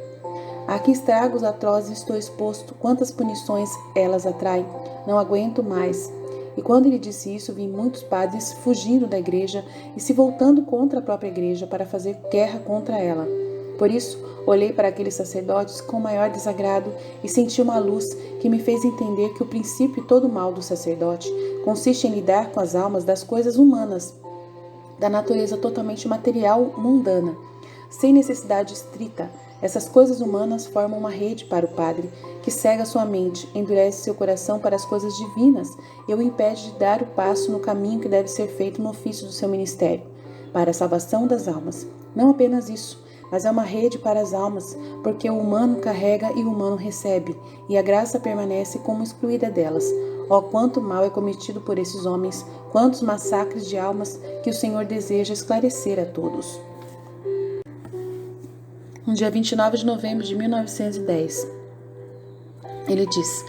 A que estragos atrozes estou exposto, quantas punições elas atraem, não aguento mais. E quando ele disse isso, vi muitos padres fugindo da igreja e se voltando contra a própria igreja para fazer guerra contra ela. Por isso, olhei para aqueles sacerdotes com maior desagrado e senti uma luz que me fez entender que o princípio e todo o mal do sacerdote consiste em lidar com as almas das coisas humanas, da natureza totalmente material mundana, sem necessidade estrita. Essas coisas humanas formam uma rede para o padre, que cega sua mente, endurece seu coração para as coisas divinas e o impede de dar o passo no caminho que deve ser feito no ofício do seu ministério, para a salvação das almas. Não apenas isso, mas é uma rede para as almas, porque o humano carrega e o humano recebe, e a graça permanece como excluída delas. Ó, quanto mal é cometido por esses homens, quantos massacres de almas que o Senhor deseja esclarecer a todos. No dia 29 de novembro de 1910, ele diz: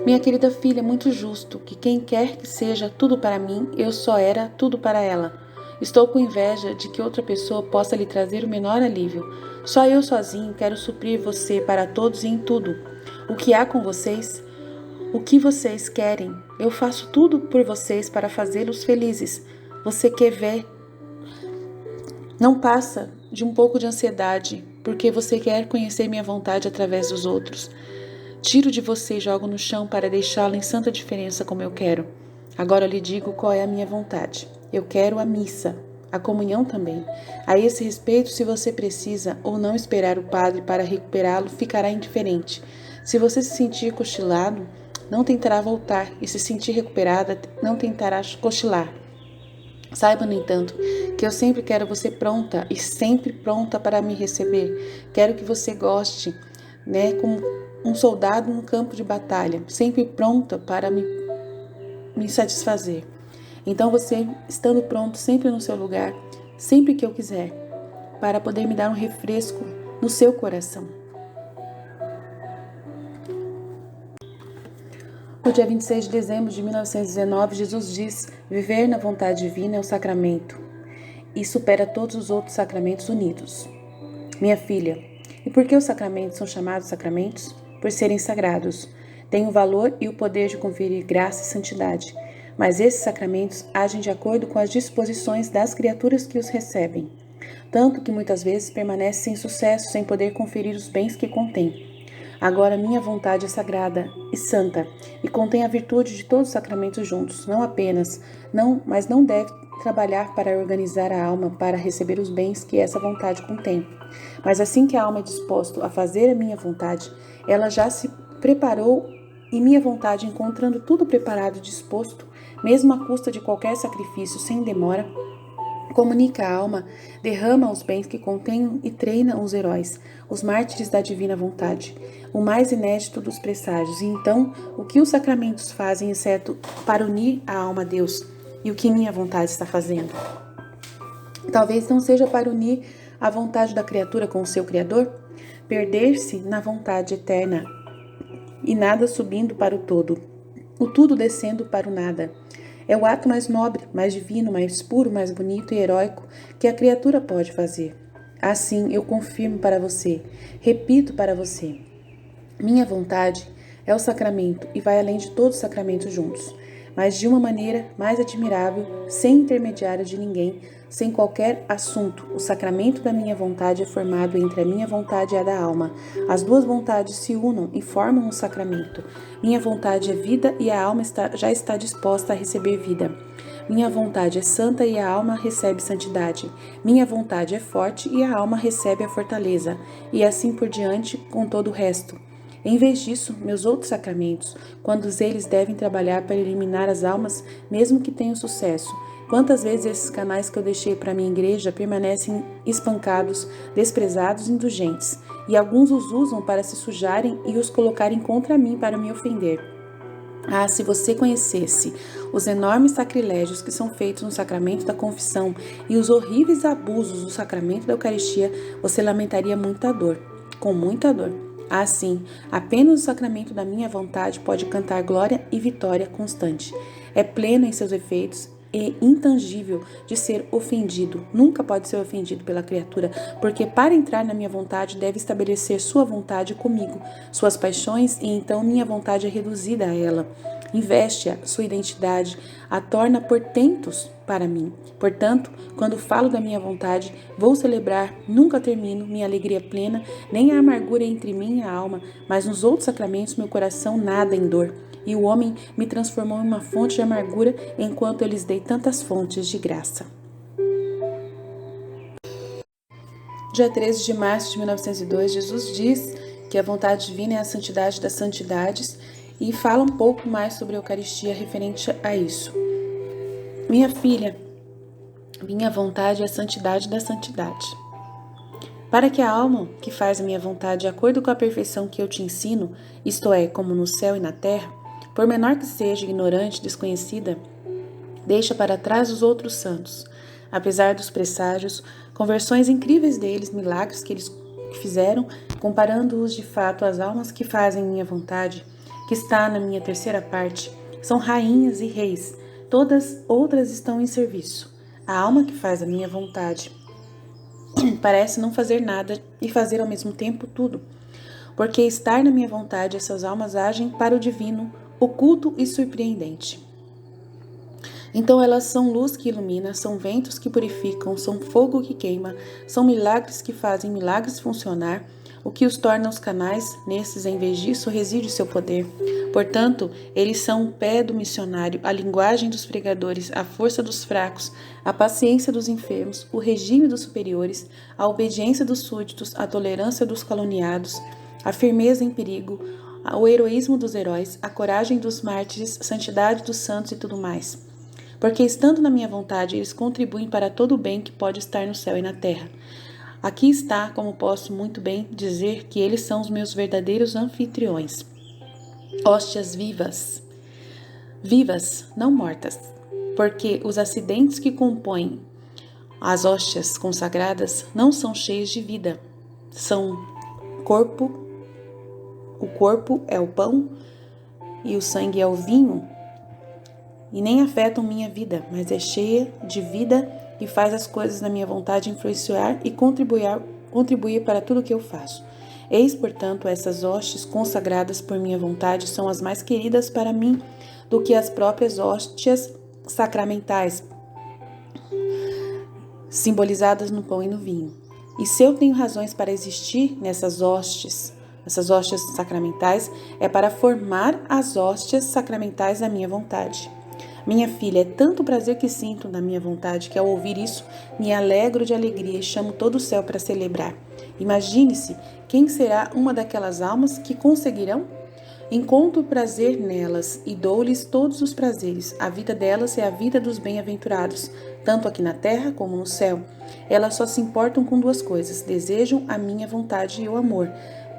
minha querida filha, é muito justo que quem quer que seja tudo para mim, eu só era tudo para ela. Estou com inveja de que outra pessoa possa lhe trazer o menor alívio. Só eu sozinho quero suprir você para todos e em tudo. O que há com vocês? O que vocês querem? Eu faço tudo por vocês para fazê-los felizes. Você quer ver? Não passa de um pouco de ansiedade, porque você quer conhecer minha vontade através dos outros. Tiro de você e jogo no chão para deixá-lo em santa diferença como eu quero. Agora lhe digo qual é a minha vontade. Eu quero a missa, a comunhão também. A esse respeito, se você precisa ou não esperar o padre para recuperá-lo, ficará indiferente. Se você se sentir cochilado, não tentará voltar, e se sentir recuperada, não tentará cochilar. Saiba, no entanto, que eu sempre quero você pronta e sempre pronta para me receber. Quero que você goste, como um soldado no campo de batalha, sempre pronta para me satisfazer. Então você, estando pronto, sempre no seu lugar, sempre que eu quiser, para poder me dar um refresco no seu coração. No dia 26 de dezembro de 1919, Jesus diz: viver na vontade divina é o sacramento e supera todos os outros sacramentos unidos. Minha filha, e por que os sacramentos são chamados sacramentos? Por serem sagrados. Têm o valor e o poder de conferir graça e santidade, mas esses sacramentos agem de acordo com as disposições das criaturas que os recebem, tanto que muitas vezes permanecem sem sucesso, sem poder conferir os bens que contêm. Agora minha vontade é sagrada e santa, e contém a virtude de todos os sacramentos juntos, mas não deve trabalhar para organizar a alma para receber os bens que essa vontade contém. Mas assim que a alma é disposta a fazer a minha vontade, ela já se preparou, e minha vontade, encontrando tudo preparado e disposto, mesmo à custa de qualquer sacrifício sem demora, comunica a alma, derrama os bens que contém e treina os heróis, os mártires da divina vontade, o mais inédito dos presságios. E então, o que os sacramentos fazem, exceto para unir a alma a Deus, e o que minha vontade está fazendo? Talvez não seja para unir a vontade da criatura com o seu Criador, perder-se na vontade eterna, e nada subindo para o todo, o tudo descendo para o nada. É o ato mais nobre, mais divino, mais puro, mais bonito e heróico que a criatura pode fazer. Assim, eu confirmo para você, repito para você, minha vontade é o sacramento e vai além de todos os sacramentos juntos, mas de uma maneira mais admirável, sem intermediário de ninguém, sem qualquer assunto. O sacramento da minha vontade é formado entre a minha vontade e a da alma. As duas vontades se unam e formam um sacramento. Minha vontade é vida e a alma já está disposta a receber vida. Minha vontade é santa e a alma recebe santidade. Minha vontade é forte e a alma recebe a fortaleza. E assim por diante com todo o resto. Em vez disso, meus outros sacramentos, quando eles devem trabalhar para eliminar as almas, mesmo que tenham sucesso. Quantas vezes esses canais que eu deixei para minha igreja permanecem espancados, desprezados e indulgentes, e alguns os usam para se sujarem e os colocarem contra mim para me ofender. Ah, se você conhecesse os enormes sacrilégios que são feitos no sacramento da confissão e os horríveis abusos do sacramento da Eucaristia, você lamentaria muita dor, com muita dor. Assim, apenas o sacramento da minha vontade pode cantar glória e vitória constante. É pleno em seus efeitos e intangível de ser ofendido. Nunca pode ser ofendido pela criatura, porque para entrar na minha vontade deve estabelecer sua vontade comigo, suas paixões, e então minha vontade é reduzida a ela. Investe-a, sua identidade, a torna portentos para mim. Portanto, quando falo da minha vontade, vou celebrar, nunca termino, minha alegria plena, nem a amargura entre mim e a alma, mas nos outros sacramentos meu coração nada em dor. E o homem me transformou em uma fonte de amargura, enquanto eu lhes dei tantas fontes de graça. Dia 13 de março de 1902, Jesus diz que a vontade divina é a santidade das santidades e fala um pouco mais sobre a Eucaristia referente a isso. Minha filha, minha vontade é a santidade da santidade. Para que a alma que faz a minha vontade de acordo com a perfeição que eu te ensino, isto é, como no céu e na terra, por menor que seja, ignorante, desconhecida, deixa para trás os outros santos, apesar dos presságios, conversões incríveis deles, milagres que eles fizeram, comparando-os de fato às almas que fazem minha vontade, que está na minha terceira parte, são rainhas e reis, todas outras estão em serviço. A alma que faz a minha vontade parece não fazer nada e fazer ao mesmo tempo tudo, porque estar na minha vontade essas almas agem para o divino, oculto e surpreendente. Então elas são luz que ilumina, são ventos que purificam, são fogo que queima, são milagres que fazem milagres funcionar, o que os torna os canais. Nesses, em vez disso, reside seu poder. Portanto, eles são o pé do missionário, a linguagem dos pregadores, a força dos fracos, a paciência dos enfermos, o regime dos superiores, a obediência dos súditos, a tolerância dos caluniados, a firmeza em perigo, o heroísmo dos heróis, a coragem dos mártires, a santidade dos santos e tudo mais. Porque, estando na minha vontade, eles contribuem para todo o bem que pode estar no céu e na terra. Aqui está, como posso muito bem dizer, que eles são os meus verdadeiros anfitriões. Hóstias vivas, não mortas, porque os acidentes que compõem as hóstias consagradas não são cheios de vida. São o corpo é o pão e o sangue é o vinho, e nem afetam minha vida, mas é cheia de vida e faz as coisas da minha vontade influenciar e contribuir para tudo o que eu faço. Eis, portanto, essas hostes consagradas por minha vontade são as mais queridas para mim do que as próprias hóstias sacramentais, simbolizadas no pão e no vinho. E se eu tenho razões para existir nessas hóstias sacramentais, é para formar as hóstias sacramentais da minha vontade. Minha filha, é tanto prazer que sinto na minha vontade que ao ouvir isso me alegro de alegria e chamo todo o céu para celebrar. Imagine-se quem será uma daquelas almas que conseguirão? Encontro prazer nelas e dou-lhes todos os prazeres. A vida delas é a vida dos bem-aventurados, tanto aqui na terra como no céu. Elas só se importam com duas coisas: desejam a minha vontade e o amor.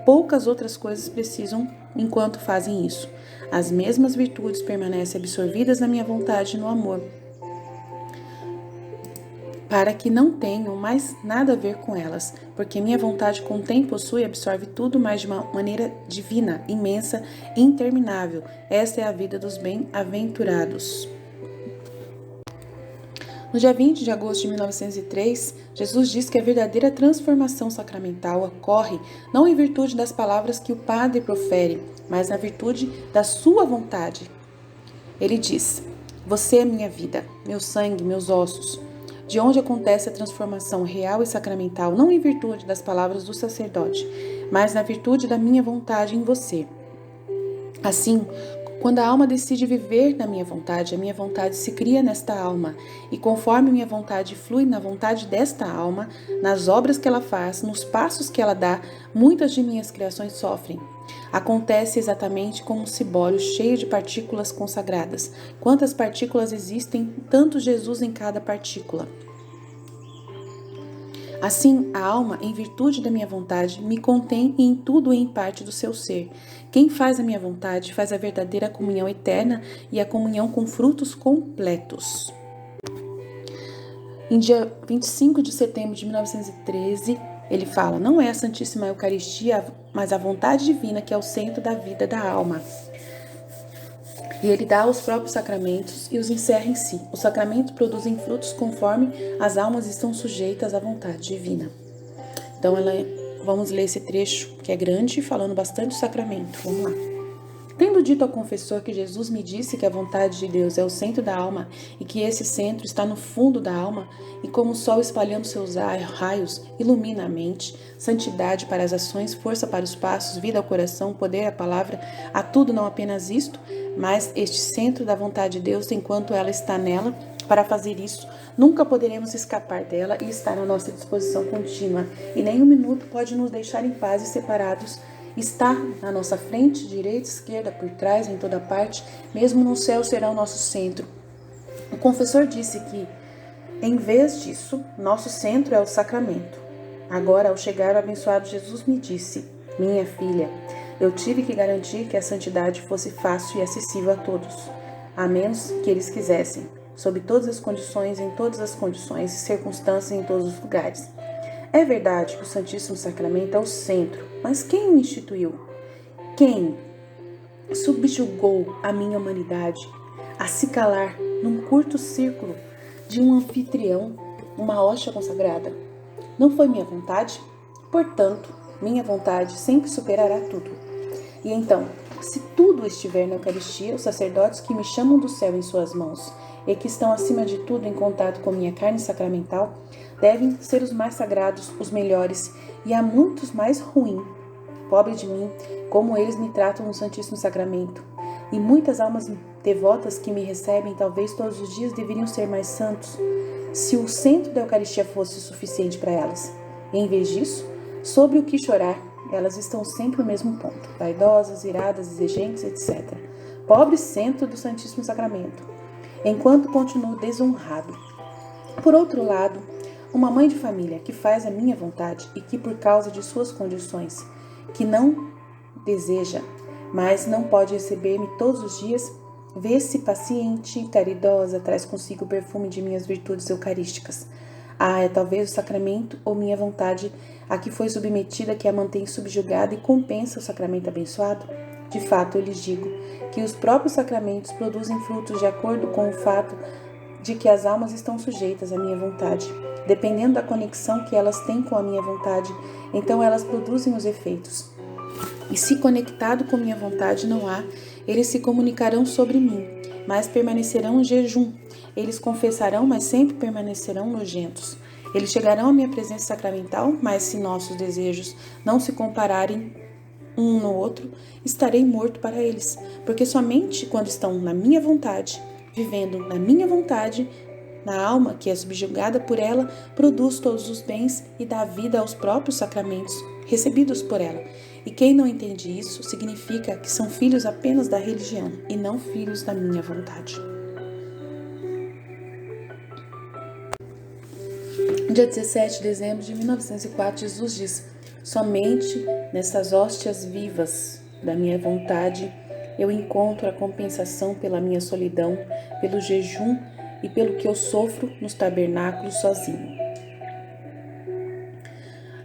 Poucas outras coisas precisam enquanto fazem isso. As mesmas virtudes permanecem absorvidas na minha vontade e no amor, para que não tenham mais nada a ver com elas, porque minha vontade contém, possui e absorve tudo, mas de uma maneira divina, imensa e interminável. Esta é a vida dos bem-aventurados. No dia 20 de agosto de 1903, Jesus diz que a verdadeira transformação sacramental ocorre não em virtude das palavras que o padre profere, mas na virtude da sua vontade. Ele diz: você é minha vida, meu sangue, meus ossos. De onde acontece a transformação real e sacramental, não em virtude das palavras do sacerdote, mas na virtude da minha vontade em você. Assim, quando a alma decide viver na minha vontade, a minha vontade se cria nesta alma, e conforme minha vontade flui na vontade desta alma, nas obras que ela faz, nos passos que ela dá, muitas de minhas criações sofrem. Acontece exatamente como um cibório cheio de partículas consagradas. Quantas partículas existem, tanto Jesus em cada partícula. Assim, a alma, em virtude da minha vontade, me contém em tudo e em parte do seu ser. Quem faz a minha vontade faz a verdadeira comunhão eterna e a comunhão com frutos completos. Em dia 25 de setembro de 1913, ele fala: não é a Santíssima Eucaristia, mas a vontade divina que é o centro da vida da alma. E ele dá os próprios sacramentos e os encerra em si. Os sacramentos produzem frutos conforme as almas estão sujeitas à vontade divina. Então, vamos ler esse trecho que é grande, falando bastante do sacramento. Vamos lá. Tendo dito ao confessor que Jesus me disse que a vontade de Deus é o centro da alma e que esse centro está no fundo da alma, e como o sol espalhando seus raios ilumina a mente, santidade para as ações, força para os passos, vida ao coração, poder à palavra, a tudo não apenas isto, mas este centro da vontade de Deus, enquanto ela está nela, para fazer isso, nunca poderemos escapar dela e estar à nossa disposição contínua, e nem um minuto pode nos deixar em paz e separados. Está na nossa frente, direita, esquerda, por trás, em toda parte, mesmo no céu será o nosso centro. O confessor disse que, em vez disso, nosso centro é o sacramento. Agora, ao chegar, o abençoado Jesus me disse: minha filha, eu tive que garantir que a santidade fosse fácil e acessível a todos, a menos que eles quisessem, sob todas as condições, em todas as condições e circunstâncias, em todos os lugares. É verdade que o Santíssimo Sacramento é o centro, mas quem o instituiu? Quem subjugou a minha humanidade a se calar num curto círculo de um anfitrião, uma hóstia consagrada? Não foi minha vontade? Portanto, minha vontade sempre superará tudo. E então, se tudo estiver na Eucaristia, os sacerdotes que me chamam do céu em suas mãos e que estão acima de tudo em contato com minha carne sacramental, devem ser os mais sagrados, os melhores, e há muitos mais ruins Pobre de mim, como eles me tratam no Santíssimo Sacramento. E muitas almas devotas que me recebem, talvez todos os dias, deveriam ser mais santos, se o centro da Eucaristia fosse suficiente para elas. E, em vez disso, sobre o que chorar, elas estão sempre no mesmo ponto, vaidosas, iradas, exigentes, etc. Pobre centro do Santíssimo Sacramento, enquanto continuo desonrado. Por outro lado, uma mãe de família que faz a minha vontade e que, por causa de suas condições, que não deseja, mas não pode receber-me todos os dias, vê-se paciente e caridosa, traz consigo o perfume de minhas virtudes eucarísticas. É talvez o sacramento ou minha vontade a que foi submetida que a mantém subjugada e compensa o sacramento abençoado? De fato, eu lhes digo que os próprios sacramentos produzem frutos de acordo com o fato de que as almas estão sujeitas à minha vontade. Dependendo da conexão que elas têm com a minha vontade, então elas produzem os efeitos. E se conectado com minha vontade não há, eles se comunicarão sobre mim, mas permanecerão em jejum. Eles confessarão, mas sempre permanecerão nojentos. Eles chegarão à minha presença sacramental, mas se nossos desejos não se compararem um no outro, estarei morto para eles, porque somente quando estão na minha vontade, vivendo na minha vontade, na alma que é subjugada por ela, produz todos os bens e dá vida aos próprios sacramentos recebidos por ela. E quem não entende isso, significa que são filhos apenas da religião e não filhos da minha vontade. Dia 17 de dezembro de 1904, Jesus diz: somente nessas hóstias vivas da minha vontade eu encontro a compensação pela minha solidão, pelo jejum e pelo que eu sofro nos tabernáculos sozinho.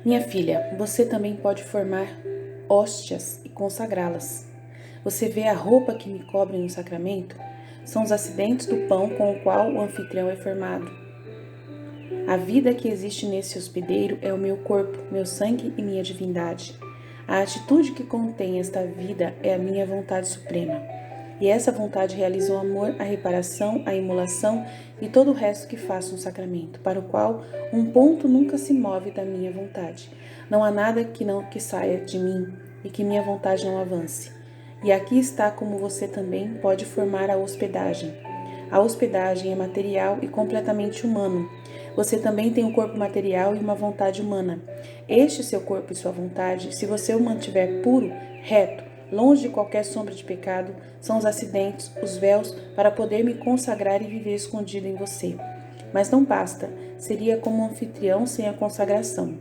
Minha filha, você também pode formar hóstias e consagrá-las. Você vê a roupa que me cobre no sacramento? São os acidentes do pão com o qual o anfitrião é formado. A vida que existe nesse hospedeiro é o meu corpo, meu sangue e minha divindade. A atitude que contém esta vida é a minha vontade suprema. E essa vontade realiza o amor, a reparação, a imolação e todo o resto que faço no sacramento, para o qual um ponto nunca se move da minha vontade. Não há nada que saia de mim e que minha vontade não avance. E aqui está como você também pode formar a hospedagem. A hospedagem é material e completamente humano. Você também tem um corpo material e uma vontade humana. Este seu corpo e sua vontade, se você o mantiver puro, reto, longe de qualquer sombra de pecado, são os acidentes, os véus, para poder me consagrar e viver escondido em você. Mas não basta, seria como um anfitrião sem a consagração.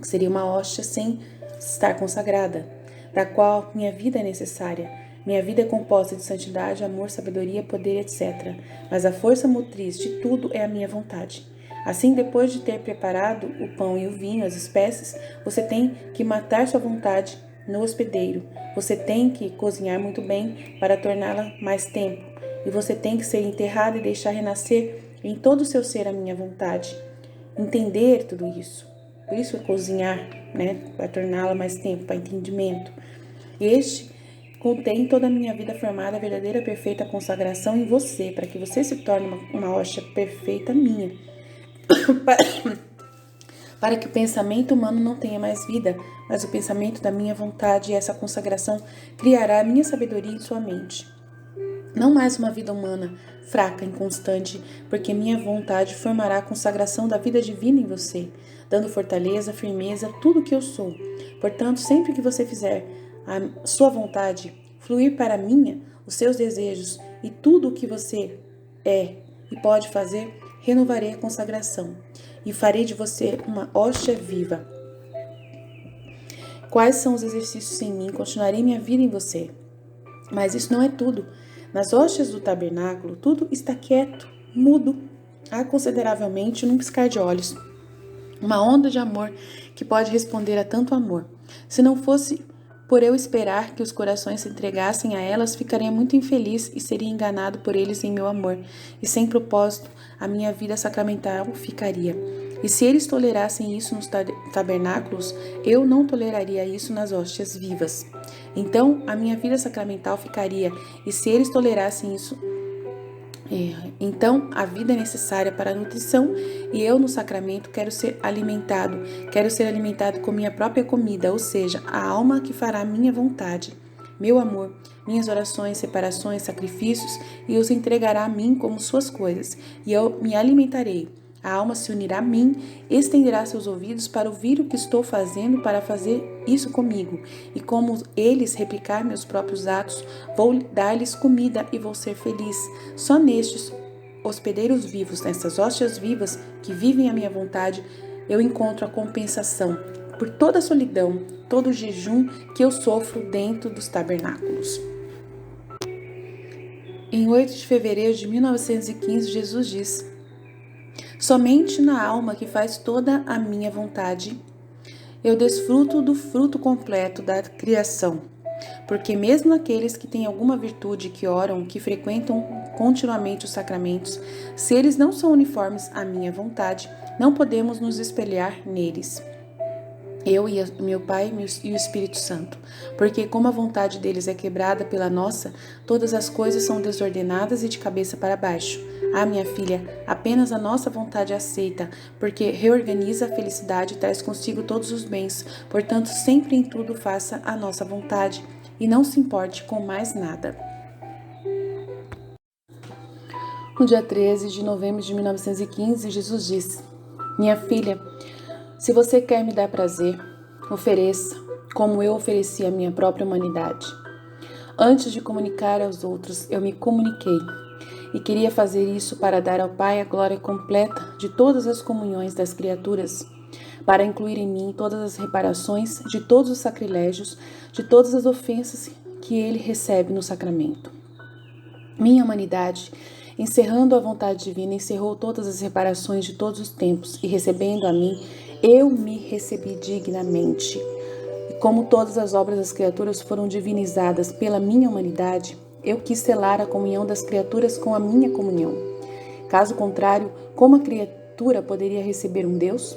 Seria uma hóstia sem estar consagrada, da qual minha vida é necessária. Minha vida é composta de santidade, amor, sabedoria, poder, etc. Mas a força motriz de tudo é a minha vontade. Assim, depois de ter preparado o pão e o vinho, as espécies, você tem que matar sua vontade no hospedeiro. Você tem que cozinhar muito bem para torná-la mais tempo. E você tem que ser enterrado e deixar renascer em todo o seu ser a minha vontade. Entender tudo isso. Por isso é cozinhar, para torná-la mais tempo, para entendimento. Este contém toda a minha vida formada, a verdadeira, perfeita consagração em você, para que você se torne uma hóstia perfeita minha. Para que o pensamento humano não tenha mais vida, mas o pensamento da minha vontade e essa consagração criará a minha sabedoria em sua mente. Não mais uma vida humana, fraca, inconstante, porque minha vontade formará a consagração da vida divina em você, dando fortaleza, firmeza, tudo o que eu sou. Portanto, sempre que você fizer a sua vontade fluir para a minha, os seus desejos e tudo o que você é e pode fazer, renovarei a consagração e farei de você uma hóstia viva. Quais são os exercícios em mim? Continuarei minha vida em você. Mas isso não é tudo. Nas hóstias do tabernáculo, tudo está quieto, mudo, há consideravelmente num piscar de olhos. Uma onda de amor que pode responder a tanto amor. Se não fosse por eu esperar que os corações se entregassem a elas, ficaria muito infeliz e seria enganado por eles em meu amor. E sem propósito, a minha vida sacramental ficaria. E se eles tolerassem isso nos tabernáculos, eu não toleraria isso nas hóstias vivas. Então, a minha vida sacramental ficaria. E se eles tolerassem isso Então, a vida é necessária para a nutrição e eu no sacramento quero ser alimentado com minha própria comida, ou seja, a alma que fará minha vontade, meu amor, minhas orações, separações, sacrifícios e os entregará a mim como suas coisas, e eu me alimentarei. A alma se unirá a mim, estenderá seus ouvidos para ouvir o que estou fazendo para fazer isso comigo. E como eles replicar meus próprios atos, vou dar-lhes comida e vou ser feliz. Só nestes hospedeiros vivos, nessas hóstias vivas que vivem a minha vontade, eu encontro a compensação por toda a solidão, todo o jejum que eu sofro dentro dos tabernáculos. Em 8 de fevereiro de 1915, Jesus diz: somente na alma que faz toda a minha vontade, eu desfruto do fruto completo da criação. Porque mesmo aqueles que têm alguma virtude, que oram, que frequentam continuamente os sacramentos, se eles não são uniformes à minha vontade, não podemos nos espelhar neles. Eu e meu Pai e o Espírito Santo, porque como a vontade deles é quebrada pela nossa, todas as coisas são desordenadas e de cabeça para baixo. Ah, minha filha, apenas a nossa vontade aceita, porque reorganiza a felicidade e traz consigo todos os bens. Portanto, sempre em tudo faça a nossa vontade e não se importe com mais nada. No dia 13 de novembro de 1915, Jesus disse: minha filha, se você quer me dar prazer, ofereça, como eu ofereci a minha própria humanidade. Antes de comunicar aos outros, eu me comuniquei, e queria fazer isso para dar ao Pai a glória completa de todas as comunhões das criaturas, para incluir em mim todas as reparações de todos os sacrilégios, de todas as ofensas que ele recebe no sacramento. Minha humanidade, encerrando a vontade divina, encerrou todas as reparações de todos os tempos, e recebendo a mim, eu me recebi dignamente. E como todas as obras das criaturas foram divinizadas pela minha humanidade, eu quis selar a comunhão das criaturas com a minha comunhão. Caso contrário, como a criatura poderia receber um Deus?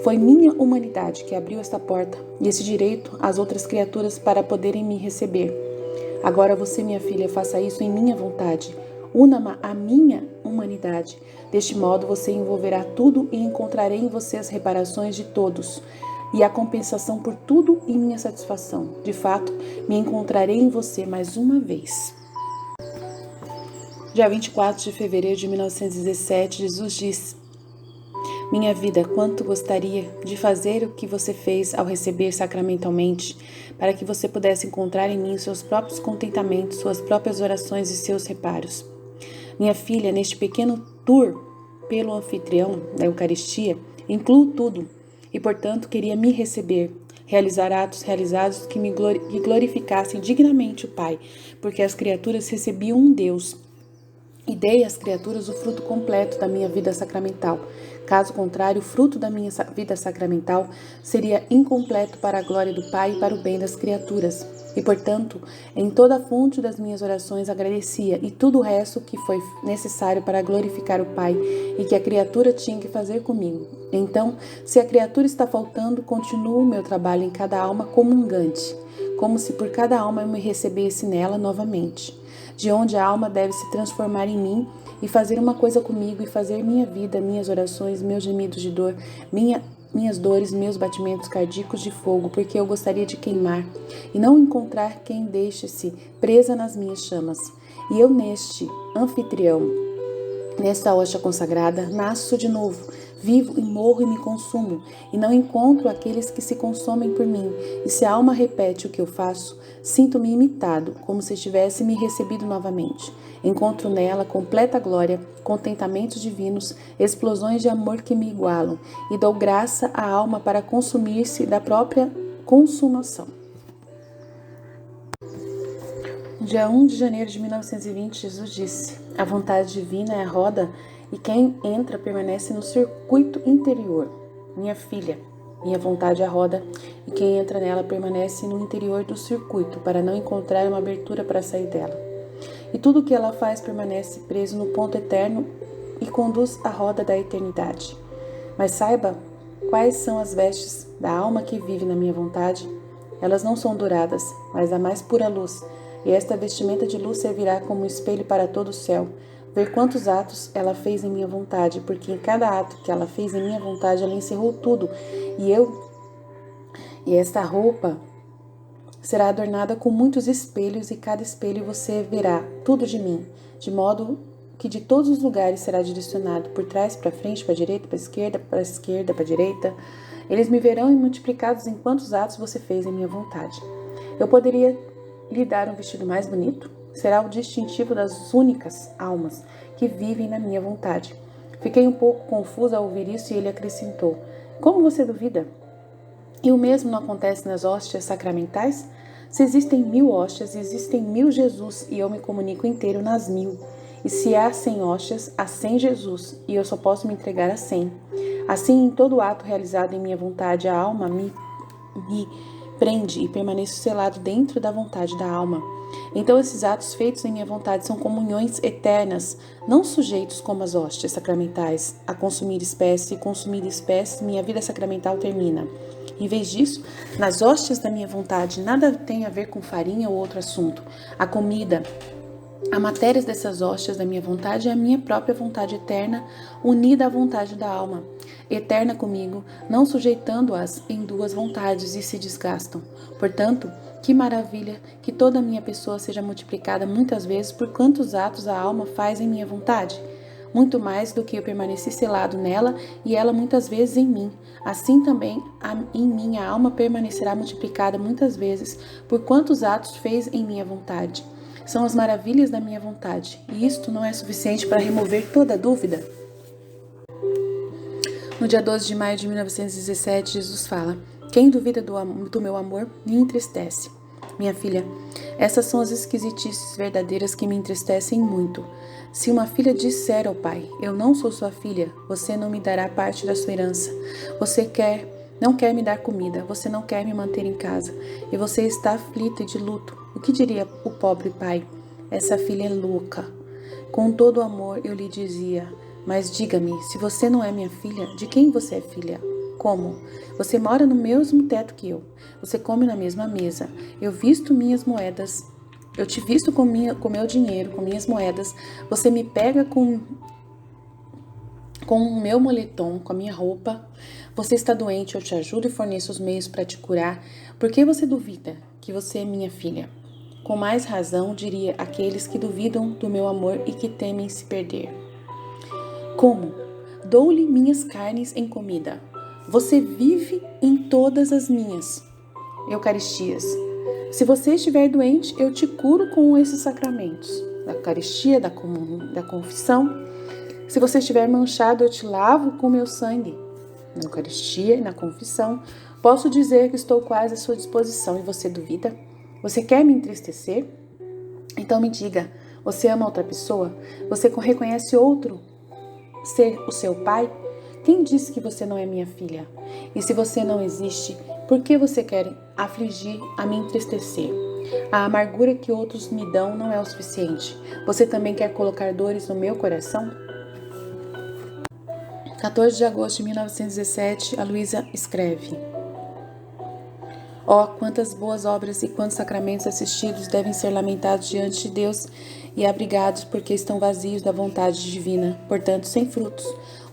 Foi minha humanidade que abriu esta porta e esse direito às outras criaturas para poderem me receber. Agora você, minha filha, faça isso em minha vontade. Una-me à minha humanidade. Deste modo você envolverá tudo e encontrarei em você as reparações de todos e a compensação por tudo e minha satisfação. De fato, me encontrarei em você mais uma vez. Dia 24 de fevereiro de 1917, Jesus disse: minha vida, quanto gostaria de fazer o que você fez ao receber sacramentalmente, para que você pudesse encontrar em mim seus próprios contentamentos, suas próprias orações e seus reparos. Minha filha, neste pequeno tour pelo anfitrião da Eucaristia, incluo tudo e, portanto, queria me receber, realizar atos realizados que glorificassem dignamente o Pai, porque as criaturas recebiam um Deus, e dei às criaturas o fruto completo da minha vida sacramental. Caso contrário, o fruto da minha vida sacramental seria incompleto para a glória do Pai e para o bem das criaturas. E, portanto, em toda a fonte das minhas orações agradecia, e tudo o resto que foi necessário para glorificar o Pai e que a criatura tinha que fazer comigo. Então, se a criatura está faltando, continuo o meu trabalho em cada alma comungante, como se por cada alma eu me recebesse nela novamente. De onde a alma deve se transformar em mim e fazer uma coisa comigo, e fazer minha vida, minhas orações, meus gemidos de dor, minhas dores, meus batimentos cardíacos de fogo, porque eu gostaria de queimar e não encontrar quem deixe-se presa nas minhas chamas. E eu neste anfitrião, nesta hóstia consagrada, nasço de novo, vivo e morro e me consumo, e não encontro aqueles que se consomem por mim. E se a alma repete o que eu faço, sinto-me imitado, como se tivesse me recebido novamente. Encontro nela completa glória, contentamentos divinos, explosões de amor que me igualam, e dou graça à alma para consumir-se da própria consumação. Dia 1 de janeiro de 1920, Jesus disse: a vontade divina é a roda, e quem entra permanece no circuito interior. Minha filha, minha vontade é a roda, e quem entra nela permanece no interior do circuito, para não encontrar uma abertura para sair dela. E tudo o que ela faz permanece preso no ponto eterno e conduz a roda da eternidade. Mas saiba quais são as vestes da alma que vive na minha vontade. Elas não são douradas, mas a mais pura luz, e esta vestimenta de luz servirá como espelho para todo o céu. ver quantos atos ela fez em minha vontade, porque em cada ato que ela fez em minha vontade, ela encerrou tudo. E esta roupa será adornada com muitos espelhos, e cada espelho você verá tudo de mim, de modo que de todos os lugares será direcionado, por trás, para frente, para a direita, para a esquerda, para a direita. Eles me verão e multiplicados em quantos atos você fez em minha vontade. Eu poderia lhe dar um vestido mais bonito? Será o distintivo das únicas almas que vivem na minha vontade. Fiquei um pouco confusa ao ouvir isso, e ele acrescentou: como você duvida? E o mesmo não acontece nas hóstias sacramentais? Se existem 1000 hóstias, existem 1000 Jesus, e eu me comunico inteiro nas 1000. E se há 100 hóstias, há 100 Jesus, e eu só posso me entregar a 100. Assim, em todo ato realizado em minha vontade, a alma me prende e permaneço selado dentro da vontade da alma. Então esses atos feitos em minha vontade são comunhões eternas, não sujeitos como as hóstias sacramentais, a consumir espécie, e consumir espécie, minha vida sacramental termina. Em vez disso, nas hóstias da minha vontade, nada tem a ver com farinha ou outro assunto. A comida, a matéria dessas hóstias da minha vontade é a minha própria vontade eterna, unida à vontade da alma, eterna comigo, não sujeitando-as em duas vontades e se desgastam. Portanto, que maravilha que toda a minha pessoa seja multiplicada muitas vezes por quantos atos a alma faz em minha vontade. Muito mais do que eu permaneci selado nela e ela muitas vezes em mim. Assim também em mim a alma permanecerá multiplicada muitas vezes por quantos atos fez em minha vontade. São as maravilhas da minha vontade, e isto não é suficiente para remover toda dúvida? No dia 12 de maio de 1917, Jesus fala: quem duvida do meu amor me entristece. Minha filha, essas são as esquisitices verdadeiras que me entristecem muito. Se uma filha disser ao pai: eu não sou sua filha, você não me dará parte da sua herança. Você não quer me dar comida, você não quer me manter em casa, e você está aflita e de luto. O que diria o pobre pai? Essa filha é louca. Com todo o amor eu lhe dizia: mas diga-me, se você não é minha filha, de quem você é filha? Como? Você mora no mesmo teto que eu. Você come na mesma mesa. Eu visto minhas moedas. Eu te visto com meu dinheiro, com minhas moedas. Você me pega com o meu moletom, com a minha roupa. Você está doente, eu te ajudo e forneço os meios para te curar. Por que você duvida que você é minha filha? Com mais razão, diria aqueles que duvidam do meu amor e que temem se perder. Como? Dou-lhe minhas carnes em comida. Você vive em todas as minhas Eucaristias. Se você estiver doente, eu te curo com esses sacramentos, da Eucaristia, da confissão. Se você estiver manchado, eu te lavo com meu sangue, na Eucaristia e na confissão. Posso dizer que estou quase à sua disposição, e você duvida? Você quer me entristecer? Então me diga, você ama outra pessoa? Você reconhece outro ser o seu pai? Quem disse que você não é minha filha? E se você não existe, por que você quer afligir a me entristecer? A amargura que outros me dão não é o suficiente. Você também quer colocar dores no meu coração? 14 de agosto de 1917, a Luísa escreve: ó, quantas boas obras e quantos sacramentos assistidos devem ser lamentados diante de Deus e abrigados porque estão vazios da vontade divina, portanto sem frutos.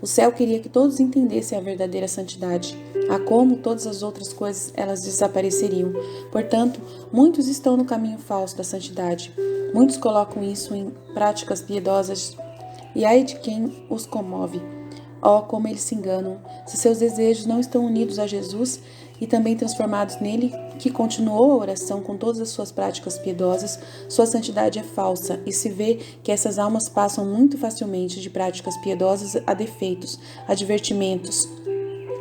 O céu queria que todos entendessem a verdadeira santidade. A como todas as outras coisas elas desapareceriam. Portanto, muitos estão no caminho falso da santidade. Muitos colocam isso em práticas piedosas e ai de quem os comove. Ó, como eles se enganam, se seus desejos não estão unidos a Jesus e também transformados nele, que continuou a oração com todas as suas práticas piedosas, sua santidade é falsa, e se vê que essas almas passam muito facilmente de práticas piedosas a defeitos, a divertimentos,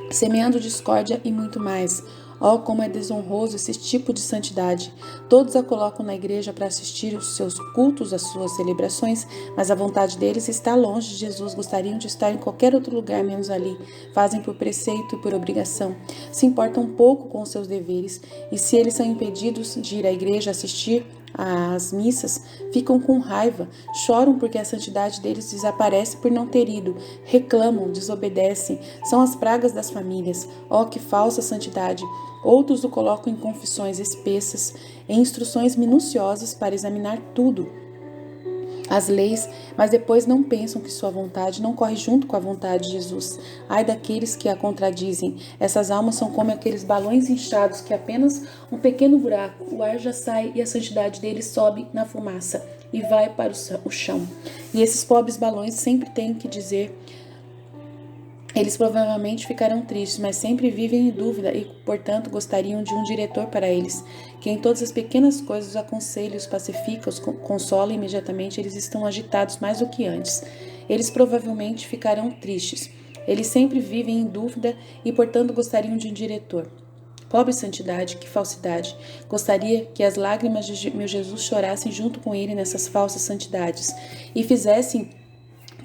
semeando discórdia e muito mais. Oh, como é desonroso esse tipo de santidade! Todos a colocam na igreja para assistir os seus cultos, as suas celebrações, mas a vontade deles está longe de Jesus. Gostariam de estar em qualquer outro lugar menos ali. Fazem por preceito e por obrigação. Se importam pouco com os seus deveres, e se eles são impedidos de ir à igreja assistir às missas, ficam com raiva, choram porque a santidade deles desaparece por não ter ido, reclamam, desobedecem, são as pragas das famílias. Oh, que falsa santidade! Outros o colocam em confissões espessas, em instruções minuciosas para examinar tudo. as leis, mas depois não pensam que sua vontade não corre junto com a vontade de Jesus. Ai daqueles que a contradizem. Essas almas são como aqueles balões inchados que apenas um pequeno buraco, o ar já sai e a santidade deles sobe na fumaça e vai para o chão. E esses pobres balões sempre têm que dizer. Eles provavelmente ficarão tristes, mas sempre vivem em dúvida e, portanto, gostariam de um diretor para eles, que em todas as pequenas coisas os aconselhe, os pacifica, os consola e imediatamente eles estão agitados mais do que antes. Eles provavelmente ficarão tristes. Eles sempre vivem em dúvida e, portanto, gostariam de um diretor. Pobre santidade, que falsidade! Gostaria que as lágrimas de meu Jesus chorassem junto com ele nessas falsas santidades e fizessem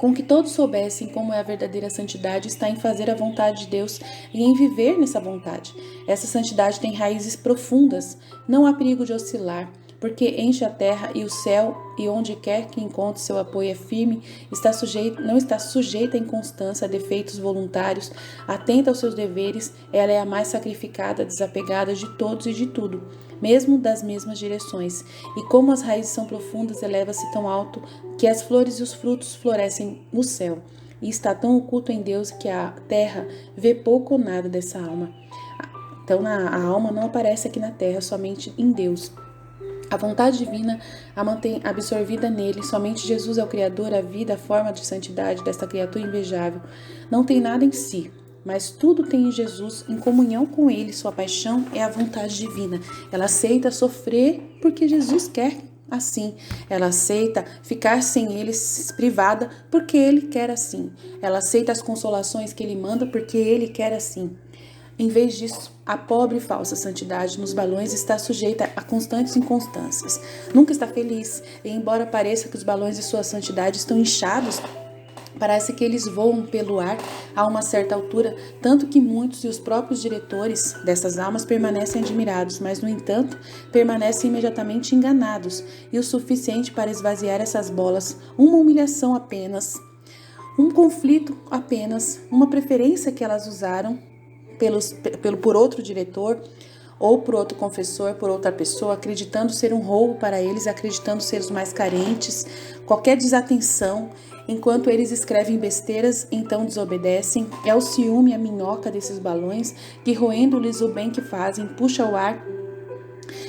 com que todos soubessem como é a verdadeira santidade está em fazer a vontade de Deus e em viver nessa vontade. Essa santidade tem raízes profundas, não há perigo de oscilar, porque enche a terra e o céu, e onde quer que encontre seu apoio é firme, não está sujeita à inconstância, a defeitos voluntários, atenta aos seus deveres, ela é a mais sacrificada, desapegada de todos e de tudo, mesmo das mesmas direções. E como as raízes são profundas, eleva-se tão alto que as flores e os frutos florescem no céu, e está tão oculto em Deus que a terra vê pouco ou nada dessa alma. Então a alma não aparece aqui na terra, somente em Deus. A vontade divina a mantém absorvida nele. Somente Jesus é o Criador, a vida, a forma de santidade desta criatura invejável. Não tem nada em si, mas tudo tem em Jesus, em comunhão com ele. Sua paixão é a vontade divina. Ela aceita sofrer porque Jesus quer assim. Ela aceita ficar sem ele privada porque ele quer assim. Ela aceita as consolações que ele manda porque ele quer assim. Em vez disso, a pobre e falsa santidade nos balões está sujeita a constantes inconstâncias. Nunca está feliz, e embora pareça que os balões de sua santidade estão inchados, parece que eles voam pelo ar a uma certa altura, tanto que muitos e os próprios diretores dessas almas permanecem admirados, mas, no entanto, permanecem imediatamente enganados, e o suficiente para esvaziar essas bolas, uma humilhação apenas, um conflito apenas, uma preferência que elas usaram por outro diretor ou por outro confessor, por outra pessoa, acreditando ser um roubo para eles, acreditando ser os mais carentes, qualquer desatenção, enquanto eles escrevem besteiras, então desobedecem. É o ciúme, a minhoca desses balões, que roendo-lhes o bem que fazem, puxa o ar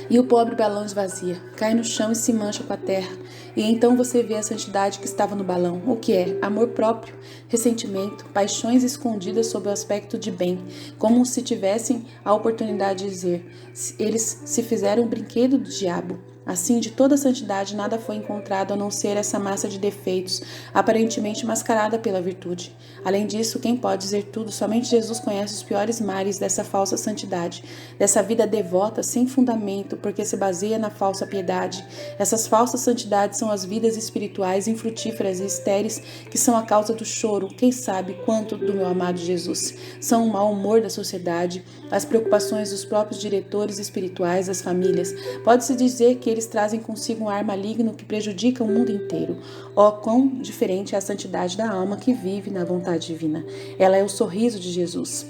e o pobre balão esvazia, cai no chão e se mancha com a terra. E então você vê a santidade que estava no balão. O que é? Amor próprio, ressentimento, paixões escondidas sob o aspecto de bem, como se tivessem a oportunidade de dizer: eles se fizeram um brinquedo do diabo. Assim, de toda a santidade nada foi encontrado a não ser essa massa de defeitos, aparentemente mascarada pela virtude. Além disso, quem pode dizer tudo? Somente Jesus conhece os piores mares dessa falsa santidade, dessa vida devota sem fundamento, porque se baseia na falsa piedade. Essas falsas santidades são as vidas espirituais infrutíferas e estéreis que são a causa do choro, quem sabe quanto do meu amado Jesus. São o mau humor da sociedade, as preocupações dos próprios diretores espirituais das famílias. Pode-se dizer que eles trazem consigo um ar maligno que prejudica o mundo inteiro. Oh, quão diferente é a santidade da alma que vive na vontade divina. Ela é o sorriso de Jesus.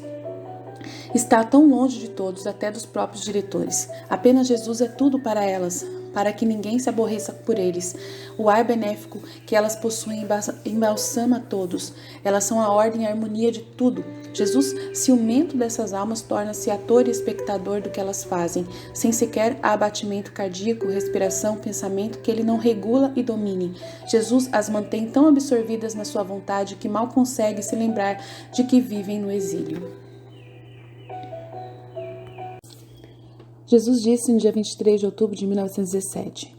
Está tão longe de todos, até dos próprios diretores. Apenas Jesus é tudo para elas, para que ninguém se aborreça por eles. O ar benéfico que elas possuem embalsama todos. Elas são a ordem e a harmonia de tudo. Jesus, ciumento dessas almas, torna-se ator e espectador do que elas fazem, sem sequer abatimento cardíaco, respiração, pensamento que ele não regula e domine. Jesus as mantém tão absorvidas na sua vontade que mal consegue se lembrar de que vivem no exílio. Jesus disse no dia 23 de outubro de 1917: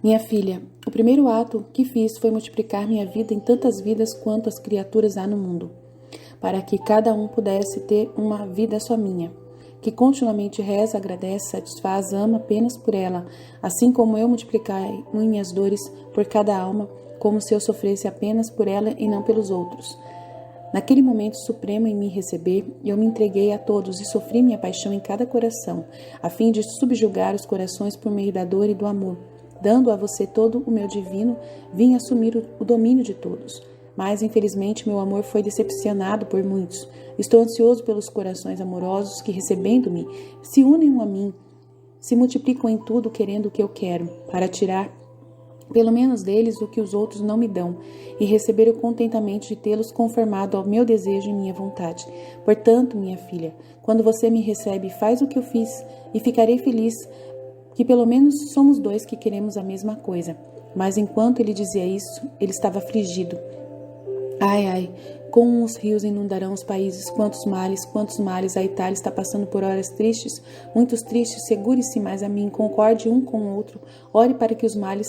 Minha filha, o primeiro ato que fiz foi multiplicar minha vida em tantas vidas quanto as criaturas há no mundo, para que cada um pudesse ter uma vida só minha, que continuamente reza, agradece, satisfaz, ama apenas por ela, assim como eu multiplicai minhas dores por cada alma, como se eu sofresse apenas por ela e não pelos outros. Naquele momento supremo em me receber, eu me entreguei a todos e sofri minha paixão em cada coração, a fim de subjugar os corações por meio da dor e do amor. Dando a você todo o meu divino, vim assumir o domínio de todos. Mas, infelizmente, meu amor foi decepcionado por muitos. Estou ansioso pelos corações amorosos que, recebendo-me, se unem a mim, se multiplicam em tudo querendo o que eu quero, para tirar pelo menos deles o que os outros não me dão, e receber o contentamento de tê-los conformado ao meu desejo e minha vontade. Portanto, minha filha, quando você me recebe, faz o que eu fiz, e ficarei feliz, que pelo menos somos dois que queremos a mesma coisa. Mas enquanto ele dizia isso, ele estava afligido. Ai, ai, como os rios inundarão os países, quantos males, a Itália está passando por horas tristes, muitos tristes, segure-se mais a mim, concorde um com o outro, ore para que os males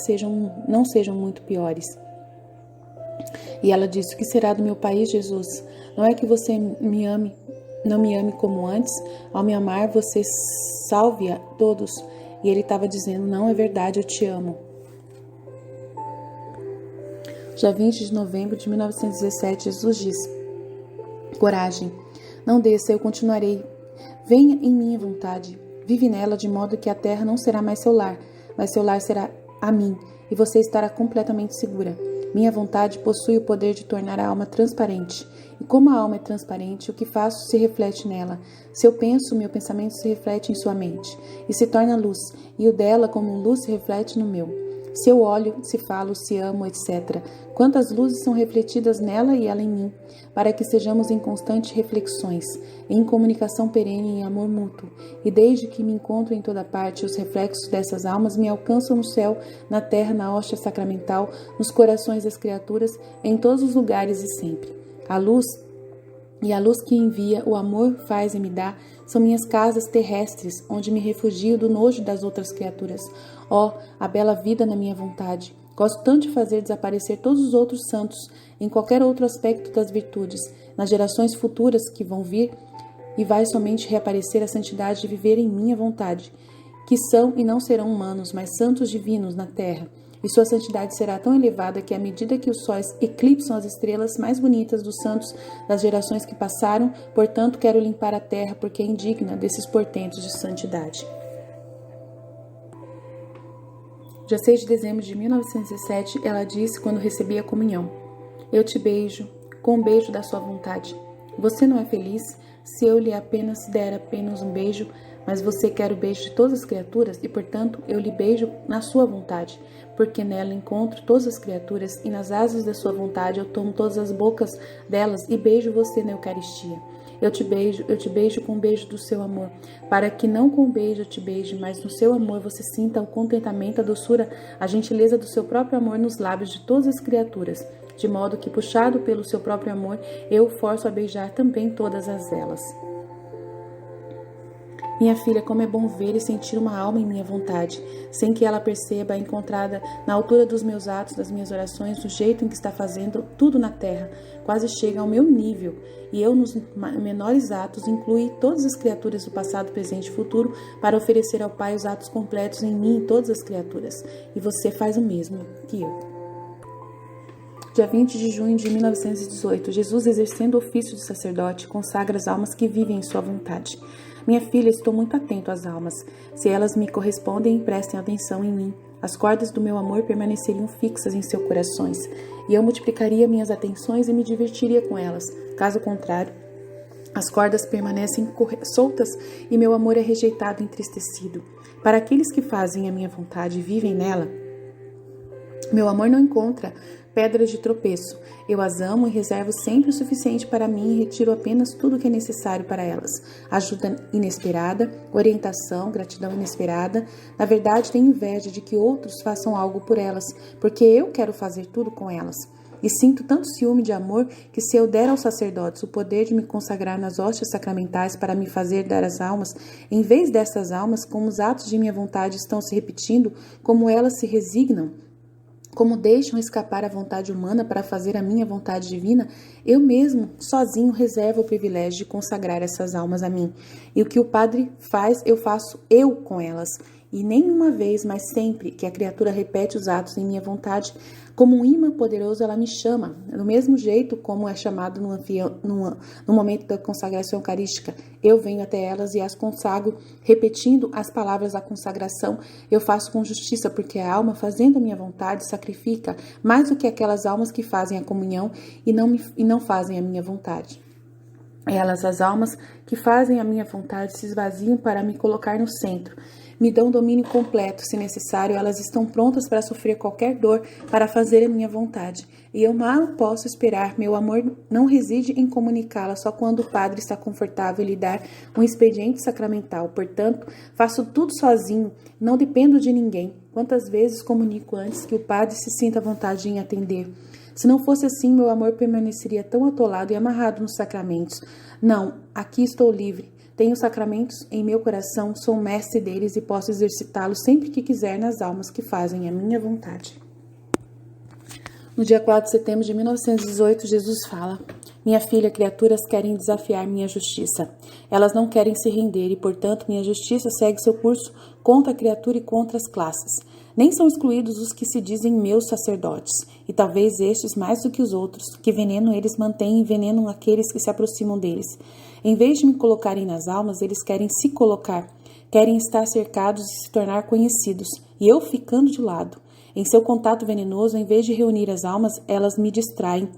não sejam muito piores. E ela disse, o que será do meu país, Jesus? Não é que você não me ame como antes? Ao me amar, você salve a todos. E ele estava dizendo, não é verdade, eu te amo. Dia 20 de novembro de 1917, Jesus disse, coragem, não desça, eu continuarei. Venha em minha vontade, vive nela de modo que a terra não será mais seu lar, mas seu lar será a mim, e você estará completamente segura. Minha vontade possui o poder de tornar a alma transparente. E como a alma é transparente, o que faço se reflete nela. Se eu penso, meu pensamento se reflete em sua mente, e se torna luz, e o dela como luz se reflete no meu. Se eu olho, se falo, se amo, etc. Quantas luzes são refletidas nela e ela em mim, para que sejamos em constantes reflexões, em comunicação perene em amor mútuo. E desde que me encontro em toda parte, os reflexos dessas almas me alcançam no céu, na terra, na hóstia sacramental, nos corações das criaturas, em todos os lugares e sempre. A luz que envia, o amor faz e me dá, são minhas casas terrestres, onde me refugio do nojo das outras criaturas. Ó, a bela vida na minha vontade! Gosto tanto de fazer desaparecer todos os outros santos, em qualquer outro aspecto das virtudes, nas gerações futuras que vão vir, e vai somente reaparecer a santidade de viver em minha vontade, que são e não serão humanos, mas santos divinos na terra. E sua santidade será tão elevada que, à medida que os sóis eclipsam as estrelas mais bonitas dos santos das gerações que passaram, portanto, quero limpar a terra, porque é indigna desses portentos de santidade. Dia 6 de dezembro de 1917, ela disse quando recebi a comunhão, eu te beijo, com o beijo da sua vontade. Você não é feliz se eu lhe der apenas um beijo, mas você quer o beijo de todas as criaturas e, portanto, eu lhe beijo na sua vontade, porque nela encontro todas as criaturas e nas asas da sua vontade eu tomo todas as bocas delas e beijo você na Eucaristia. Eu te beijo com o beijo do seu amor, para que não com o beijo eu te beije, mas no seu amor você sinta o contentamento, a doçura, a gentileza do seu próprio amor nos lábios de todas as criaturas, de modo que, puxado pelo seu próprio amor, eu o forço a beijar também todas as elas. Minha filha, como é bom ver e sentir uma alma em minha vontade, sem que ela perceba, encontrada na altura dos meus atos, das minhas orações, do jeito em que está fazendo tudo na terra, quase chega ao meu nível, e eu nos menores atos inclui todas as criaturas do passado, presente e futuro, para oferecer ao Pai os atos completos em mim e todas as criaturas, e você faz o mesmo que eu. Dia 20 de junho de 1918, Jesus, exercendo o ofício de sacerdote, consagra as almas que vivem em sua vontade. Minha filha, estou muito atento às almas. Se elas me correspondem, prestem atenção em mim. As cordas do meu amor permaneceriam fixas em seus corações, e eu multiplicaria minhas atenções e me divertiria com elas. Caso contrário, as cordas permanecem soltas e meu amor é rejeitado e entristecido. Para aqueles que fazem a minha vontade e vivem nela, meu amor não encontra pedras de tropeço. Eu as amo e reservo sempre o suficiente para mim e retiro apenas tudo o que é necessário para elas. Ajuda inesperada, orientação, gratidão inesperada. Na verdade, tenho inveja de que outros façam algo por elas, porque eu quero fazer tudo com elas. E sinto tanto ciúme de amor que, se eu der aos sacerdotes o poder de me consagrar nas hóstias sacramentais para me fazer dar às almas, em vez dessas almas, como os atos de minha vontade estão se repetindo, como elas se resignam, como deixam escapar a vontade humana para fazer a minha vontade divina, eu mesmo, sozinho, reservo o privilégio de consagrar essas almas a mim. E o que o Padre faz, eu faço eu com elas. E nem uma vez, mas sempre que a criatura repete os atos em minha vontade, como um imã poderoso ela me chama, do mesmo jeito como é chamado no momento da consagração eucarística. Eu venho até elas e as consagro, repetindo as palavras da consagração. Eu faço com justiça, porque a alma, fazendo a minha vontade, sacrifica mais do que aquelas almas que fazem a comunhão e não fazem a minha vontade. Elas, as almas que fazem a minha vontade, se esvaziam para me colocar no centro. Me dão domínio completo, se necessário, elas estão prontas para sofrer qualquer dor para fazer a minha vontade. E eu mal posso esperar, meu amor não reside em comunicá-la só quando o padre está confortável em lhe dar um expediente sacramental. Portanto, faço tudo sozinho, não dependo de ninguém. Quantas vezes comunico antes que o padre se sinta à vontade em atender? Se não fosse assim, meu amor permaneceria tão atolado e amarrado nos sacramentos. Não, aqui estou livre. Tenho sacramentos em meu coração, sou mestre deles e posso exercitá-los sempre que quiser nas almas que fazem a minha vontade. No dia 4 de setembro de 1918, Jesus fala: minha filha, criaturas querem desafiar minha justiça. Elas não querem se render e, portanto, minha justiça segue seu curso contra a criatura e contra as classes. Nem são excluídos os que se dizem meus sacerdotes, e talvez estes, mais do que os outros, que veneno eles mantêm e envenenam aqueles que se aproximam deles. Em vez de me colocarem nas almas, eles querem se colocar, querem estar cercados e se tornar conhecidos, e eu ficando de lado. Em seu contato venenoso, em vez de reunir as almas, elas me distraem.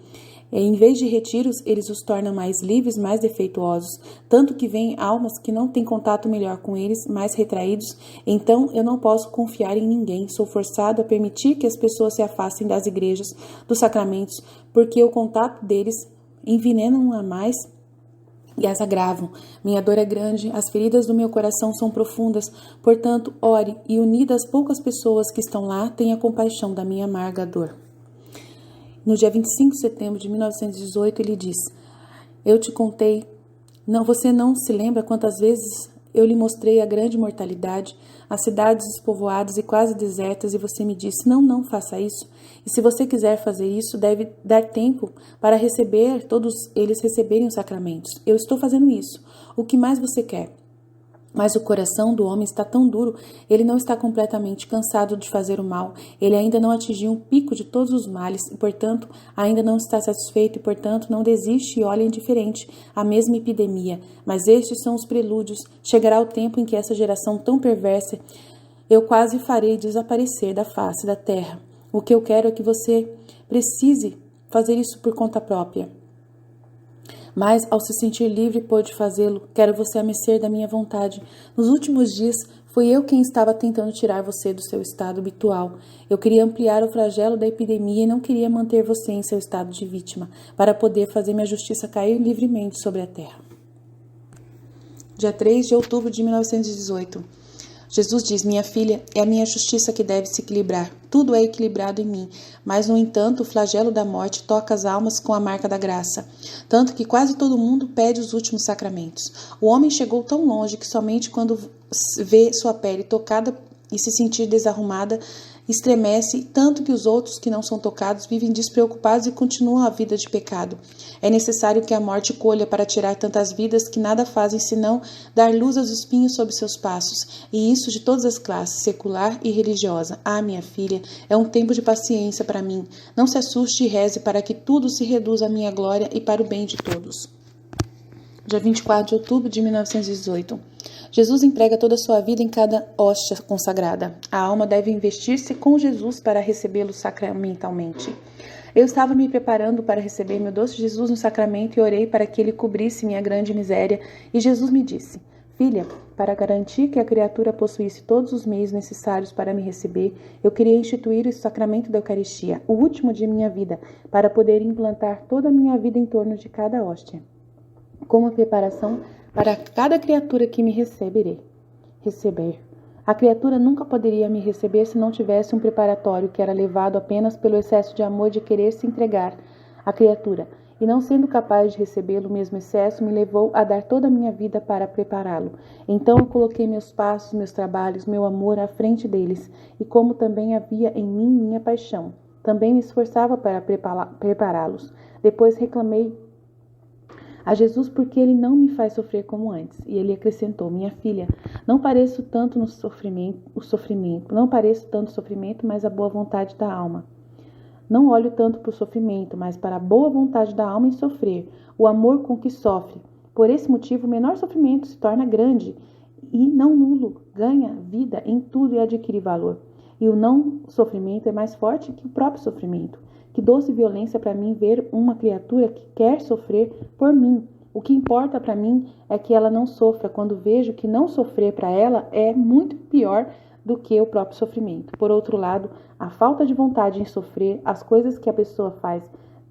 Em vez de retiros, eles os tornam mais livres, mais defeituosos, tanto que vêm almas que não têm contato melhor com eles, mais retraídos. Então eu não posso confiar em ninguém, sou forçado a permitir que as pessoas se afastem das igrejas, dos sacramentos, porque o contato deles envenenam-a mais e as agravam. Minha dor é grande, as feridas do meu coração são profundas, portanto, ore e, unida às poucas pessoas que estão lá, tenha compaixão da minha amarga dor. No dia 25 de setembro de 1918, ele diz: eu te contei, você não se lembra quantas vezes eu lhe mostrei a grande mortalidade, as cidades despovoadas e quase desertas, e você me disse: não faça isso. E se você quiser fazer isso, deve dar tempo para todos eles receberem os sacramentos. Eu estou fazendo isso. O que mais você quer? Mas o coração do homem está tão duro, ele não está completamente cansado de fazer o mal, ele ainda não atingiu um pico de todos os males e, portanto, ainda não está satisfeito e, portanto, não desiste e olha indiferente à mesma epidemia. Mas estes são os prelúdios. Chegará o tempo em que essa geração tão perversa eu quase farei desaparecer da face da terra. O que eu quero é que você precise fazer isso por conta própria. Mas, ao se sentir livre, pôde fazê-lo. Quero você a mercê da minha vontade. Nos últimos dias, fui eu quem estava tentando tirar você do seu estado habitual. Eu queria ampliar o flagelo da epidemia e não queria manter você em seu estado de vítima, para poder fazer minha justiça cair livremente sobre a terra. Dia 3 de outubro de 1918. Jesus diz: minha filha, é a minha justiça que deve se equilibrar. Tudo é equilibrado em mim, mas, no entanto, o flagelo da morte toca as almas com a marca da graça, tanto que quase todo mundo pede os últimos sacramentos. O homem chegou tão longe que somente quando vê sua pele tocada e se sentir desarrumada, estremece, tanto que os outros que não são tocados vivem despreocupados e continuam a vida de pecado. É necessário que a morte colha para tirar tantas vidas que nada fazem senão dar luz aos espinhos sob seus passos, e isso de todas as classes, secular e religiosa. Ah, minha filha, é um tempo de paciência para mim. Não se assuste e reze para que tudo se reduza à minha glória e para o bem de todos. Dia 24 de outubro de 1918. Jesus emprega toda a sua vida em cada hóstia consagrada. A alma deve investir-se com Jesus para recebê-lo sacramentalmente. Eu estava me preparando para receber meu doce Jesus no sacramento e orei para que ele cobrisse minha grande miséria. E Jesus me disse: filha, para garantir que a criatura possuísse todos os meios necessários para me receber, eu queria instituir o sacramento da Eucaristia, o último de minha vida, para poder implantar toda a minha vida em torno de cada hóstia, como preparação para cada criatura que me receber. A criatura nunca poderia me receber se não tivesse um preparatório que era levado apenas pelo excesso de amor de querer se entregar à criatura, e não sendo capaz de recebê-lo, o mesmo excesso me levou a dar toda a minha vida para prepará-lo. Então eu coloquei meus passos, meus trabalhos, meu amor à frente deles, e como também havia em mim minha paixão, também me esforçava para prepará-los. Depois reclamei a Jesus porque ele não me faz sofrer como antes. E ele acrescentou: minha filha, não pareço tanto sofrimento, mas a boa vontade da alma. Não olho tanto para o sofrimento, mas para a boa vontade da alma em sofrer, o amor com que sofre. Por esse motivo, o menor sofrimento se torna grande e não nulo, ganha vida em tudo e adquire valor. E o não sofrimento é mais forte que o próprio sofrimento. Que doce violência para mim ver uma criatura que quer sofrer por mim, O que importa para mim é que ela não sofra, quando vejo que não sofrer para ela é muito pior do que o próprio sofrimento. Por outro lado, a falta de vontade em sofrer, as coisas que a pessoa faz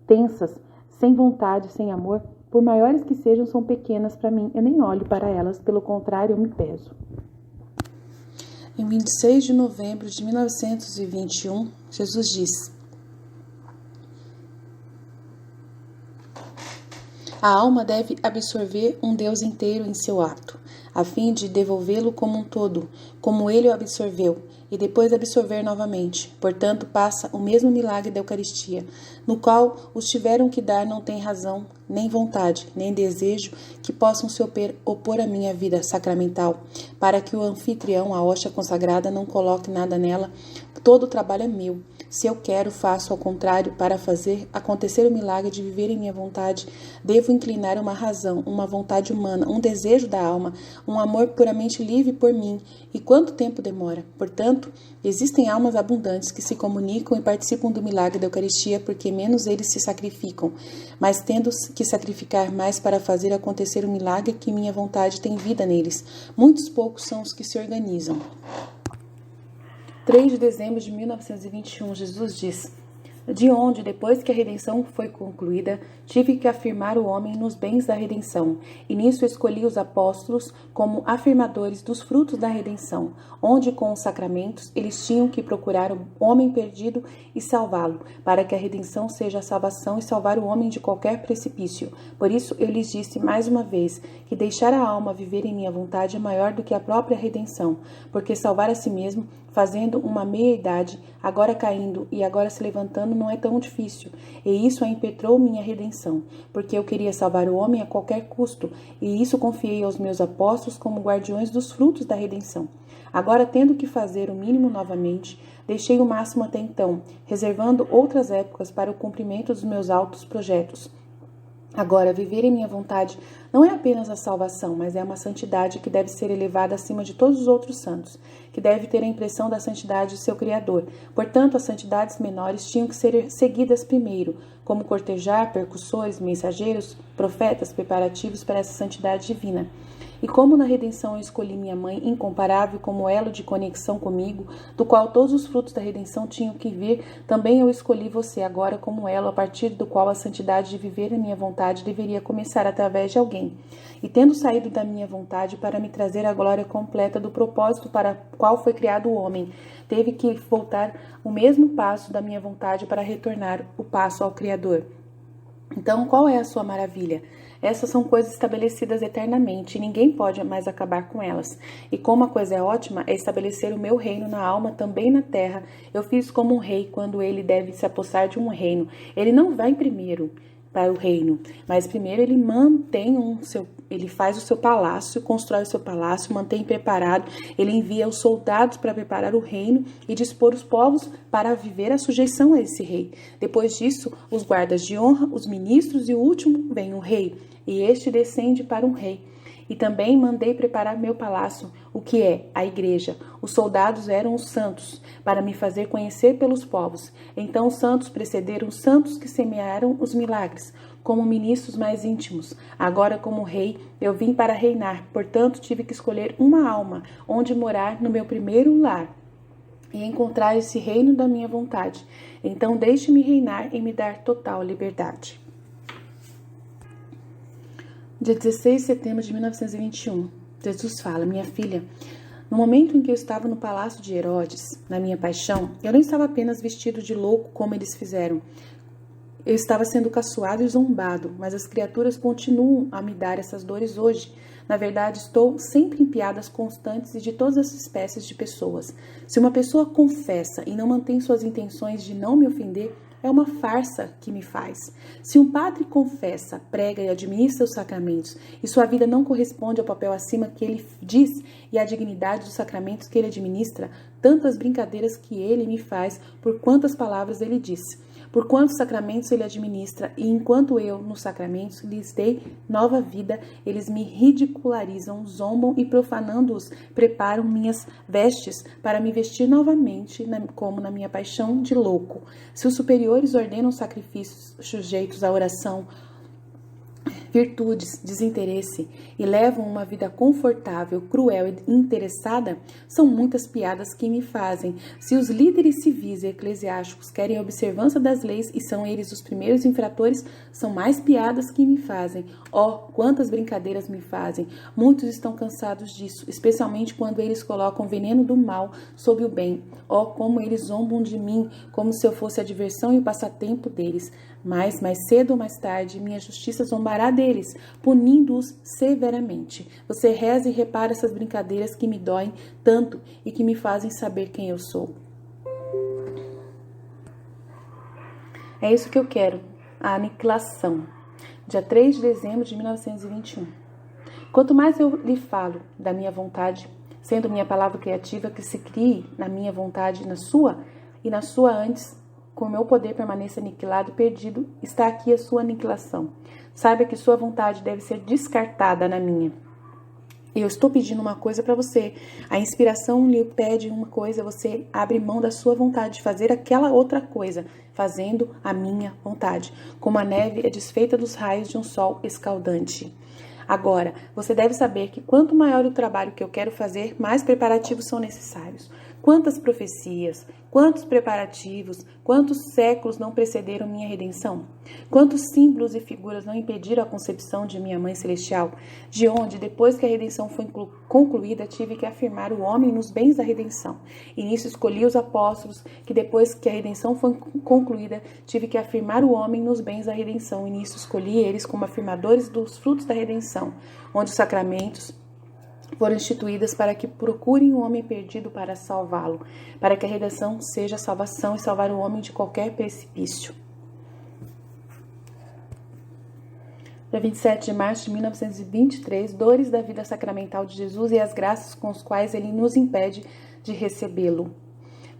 tensas, sem vontade, sem amor, por maiores que sejam, são pequenas para mim. Eu nem olho para elas, pelo contrário, eu me peso. Em 26 de novembro de 1921, Jesus disse: a alma deve absorver um Deus inteiro em seu ato, a fim de devolvê-lo como um todo, como ele o absorveu, e depois absorver novamente. Portanto, passa o mesmo milagre da Eucaristia, no qual os tiveram que dar não têm razão, nem vontade, nem desejo que possam se opor à minha vida sacramental, para que o anfitrião, a hóstia consagrada, não coloque nada nela. Todo o trabalho é meu. Se eu quero, faço ao contrário. Para fazer acontecer o milagre de viver em minha vontade, devo inclinar uma razão, uma vontade humana, um desejo da alma, um amor puramente livre por mim. E quanto tempo demora? Portanto, existem almas abundantes que se comunicam e participam do milagre da Eucaristia, porque menos eles se sacrificam, mas tendo que sacrificar mais para fazer acontecer o milagre, que minha vontade tem vida neles. Muitos poucos são os que se organizam. 3 de dezembro de 1921, Jesus diz: de onde, depois que a redenção foi concluída, tive que afirmar o homem nos bens da redenção, e nisso escolhi os apóstolos como afirmadores dos frutos da redenção, onde com os sacramentos eles tinham que procurar o homem perdido e salvá-lo, para que a redenção seja a salvação e salvar o homem de qualquer precipício. Por isso eu lhes disse mais uma vez que deixar a alma viver em minha vontade é maior do que a própria redenção, porque salvar a si mesmo, fazendo uma meia-idade, agora caindo e agora se levantando, não é tão difícil. E isso a impetrou minha redenção, porque eu queria salvar o homem a qualquer custo, e isso confiei aos meus apóstolos como guardiões dos frutos da redenção. Agora, tendo que fazer o mínimo novamente, deixei o máximo até então, reservando outras épocas para o cumprimento dos meus altos projetos. Agora, viver em minha vontade não é apenas a salvação, mas é uma santidade que deve ser elevada acima de todos os outros santos, que deve ter a impressão da santidade de seu Criador. Portanto, as santidades menores tinham que ser seguidas primeiro, como cortejar, percussores, mensageiros, profetas, preparativos para essa santidade divina. E como na redenção eu escolhi minha mãe incomparável como elo de conexão comigo, do qual todos os frutos da redenção tinham que vir, também eu escolhi você agora como elo a partir do qual a santidade de viver a minha vontade deveria começar através de alguém. E tendo saído da minha vontade para me trazer a glória completa do propósito para o qual foi criado o homem, teve que voltar o mesmo passo da minha vontade para retornar o passo ao Criador. Então, qual é a sua maravilha? Essas são coisas estabelecidas eternamente e ninguém pode mais acabar com elas. E como a coisa é ótima, é estabelecer o meu reino na alma, também na terra. Eu fiz como um rei quando ele deve se apossar de um reino. Ele não vai primeiro para o reino, mas primeiro ele ele faz o seu palácio, constrói o seu palácio, mantém preparado, ele envia os soldados para preparar o reino e dispor os povos para viver a sujeição a esse rei. Depois disso, os guardas de honra, os ministros e o último vem o rei, e este descende para um rei. E também mandei preparar meu palácio, o que é a igreja. Os soldados eram os santos, para me fazer conhecer pelos povos. Então os santos precederam os santos que semearam os milagres, como ministros mais íntimos. Agora, como rei, eu vim para reinar. Portanto, tive que escolher uma alma, onde morar no meu primeiro lar, e encontrar esse reino da minha vontade. Então deixe-me reinar e me dar total liberdade. Dia 16 de setembro de 1921, Jesus fala: minha filha, no momento em que eu estava no palácio de Herodes, na minha paixão, eu não estava apenas vestido de louco como eles fizeram. Eu estava sendo caçoado e zombado, mas as criaturas continuam a me dar essas dores hoje. Na verdade, estou sempre em piadas constantes e de todas as espécies de pessoas. Se uma pessoa confessa e não mantém suas intenções de não me ofender, é uma farsa que me faz. Se um padre confessa, prega e administra os sacramentos e sua vida não corresponde ao papel acima que ele diz e à dignidade dos sacramentos que ele administra, tantas brincadeiras que ele me faz por quantas palavras ele diz. Por quantos sacramentos ele administra, e enquanto eu, nos sacramentos, lhes dei nova vida, eles me ridicularizam, zombam e, profanando-os, preparam minhas vestes para me vestir novamente, como na minha paixão de louco. Se os superiores ordenam sacrifícios sujeitos à oração, virtudes, desinteresse e levam uma vida confortável, cruel e interessada, são muitas piadas que me fazem. Se os líderes civis e eclesiásticos querem a observância das leis e são eles os primeiros infratores, são mais piadas que me fazem. Oh, quantas brincadeiras me fazem! Muitos estão cansados disso, especialmente quando eles colocam o veneno do mal sob o bem. Oh, como eles zombam de mim, como se eu fosse a diversão e o passatempo deles. Mas, mais cedo ou mais tarde, minha justiça zombará deles, punindo-os severamente. Você reza e repara essas brincadeiras que me doem tanto e que me fazem saber quem eu sou. É isso que eu quero, a aniquilação. Dia 3 de dezembro de 1921. Quanto mais eu lhe falo da minha vontade, sendo minha palavra criativa que se crie na minha vontade, na sua, e na sua antes, com o meu poder permaneça aniquilado e perdido, está aqui a sua aniquilação. Saiba que sua vontade deve ser descartada na minha. Eu estou pedindo uma coisa para você. A inspiração lhe pede uma coisa, você abre mão da sua vontade de fazer aquela outra coisa, fazendo a minha vontade, como a neve é desfeita dos raios de um sol escaldante. Agora, você deve saber que quanto maior o trabalho que eu quero fazer, mais preparativos são necessários. Quantas profecias, quantos preparativos, quantos séculos não precederam minha redenção? Quantos símbolos e figuras não impediram a concepção de minha Mãe Celestial? De onde, depois que a redenção foi concluída, tive que afirmar o homem nos bens da redenção. E nisso escolhi os apóstolos, que depois que a redenção foi concluída, tive que afirmar o homem nos bens da redenção. E nisso escolhi eles como afirmadores dos frutos da redenção, onde os sacramentos foram instituídas para que procurem o homem perdido para salvá-lo, para que a redenção seja a salvação e salvar o homem de qualquer precipício. Dia 27 de março de 1923, dores da vida sacramental de Jesus e as graças com as quais ele nos impede de recebê-lo.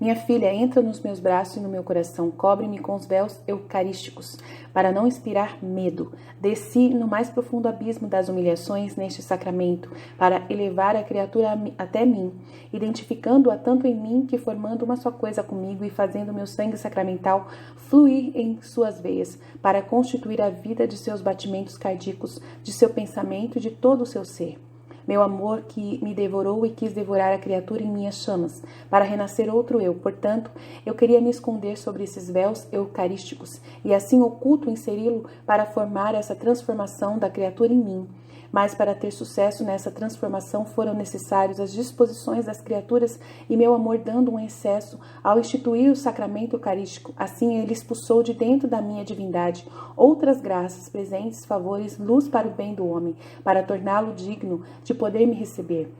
Minha filha, entra nos meus braços e no meu coração, cobre-me com os véus eucarísticos, para não inspirar medo. Desci no mais profundo abismo das humilhações neste sacramento, para elevar a criatura até mim, identificando-a tanto em mim que formando uma só coisa comigo e fazendo meu sangue sacramental fluir em suas veias, para constituir a vida de seus batimentos cardíacos, de seu pensamento e de todo o seu ser. Meu amor que me devorou e quis devorar a criatura em minhas chamas, para renascer outro eu. Portanto, eu queria me esconder sobre esses véus eucarísticos, e assim oculto inseri-lo para formar essa transformação da criatura em mim. Mas para ter sucesso nessa transformação foram necessárias as disposições das criaturas e meu amor dando um excesso ao instituir o sacramento eucarístico. Assim ele expulsou de dentro da minha divindade outras graças, presentes, favores, luz para o bem do homem, para torná-lo digno de poder me receber.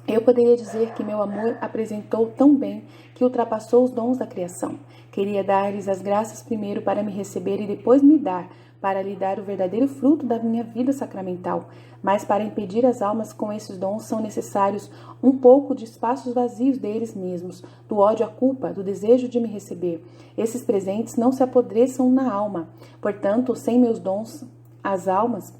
Eu poderia dizer que meu amor apresentou tão bem que ultrapassou os dons da criação. Queria dar-lhes as graças primeiro para me receber e depois me dar, para lhe dar o verdadeiro fruto da minha vida sacramental. Mas para impedir as almas com esses dons são necessários um pouco de espaços vazios deles mesmos, do ódio à culpa, do desejo de me receber. Esses presentes não se apodreçam na alma. Portanto, sem meus dons, as almas,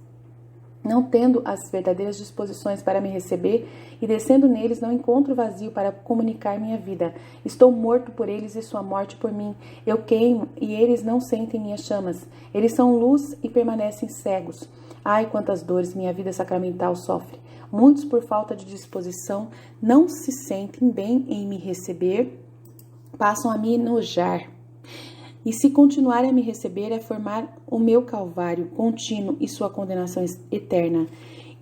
não tendo as verdadeiras disposições para me receber e descendo neles, não encontro vazio para comunicar minha vida. Estou morto por eles e sua morte por mim. Eu queimo e eles não sentem minhas chamas. Eles são luz e permanecem cegos. Ai, quantas dores minha vida sacramental sofre. Muitos, por falta de disposição, não se sentem bem em me receber, passam a me enojar. E se continuarem a me receber, é formar o meu calvário contínuo e sua condenação eterna.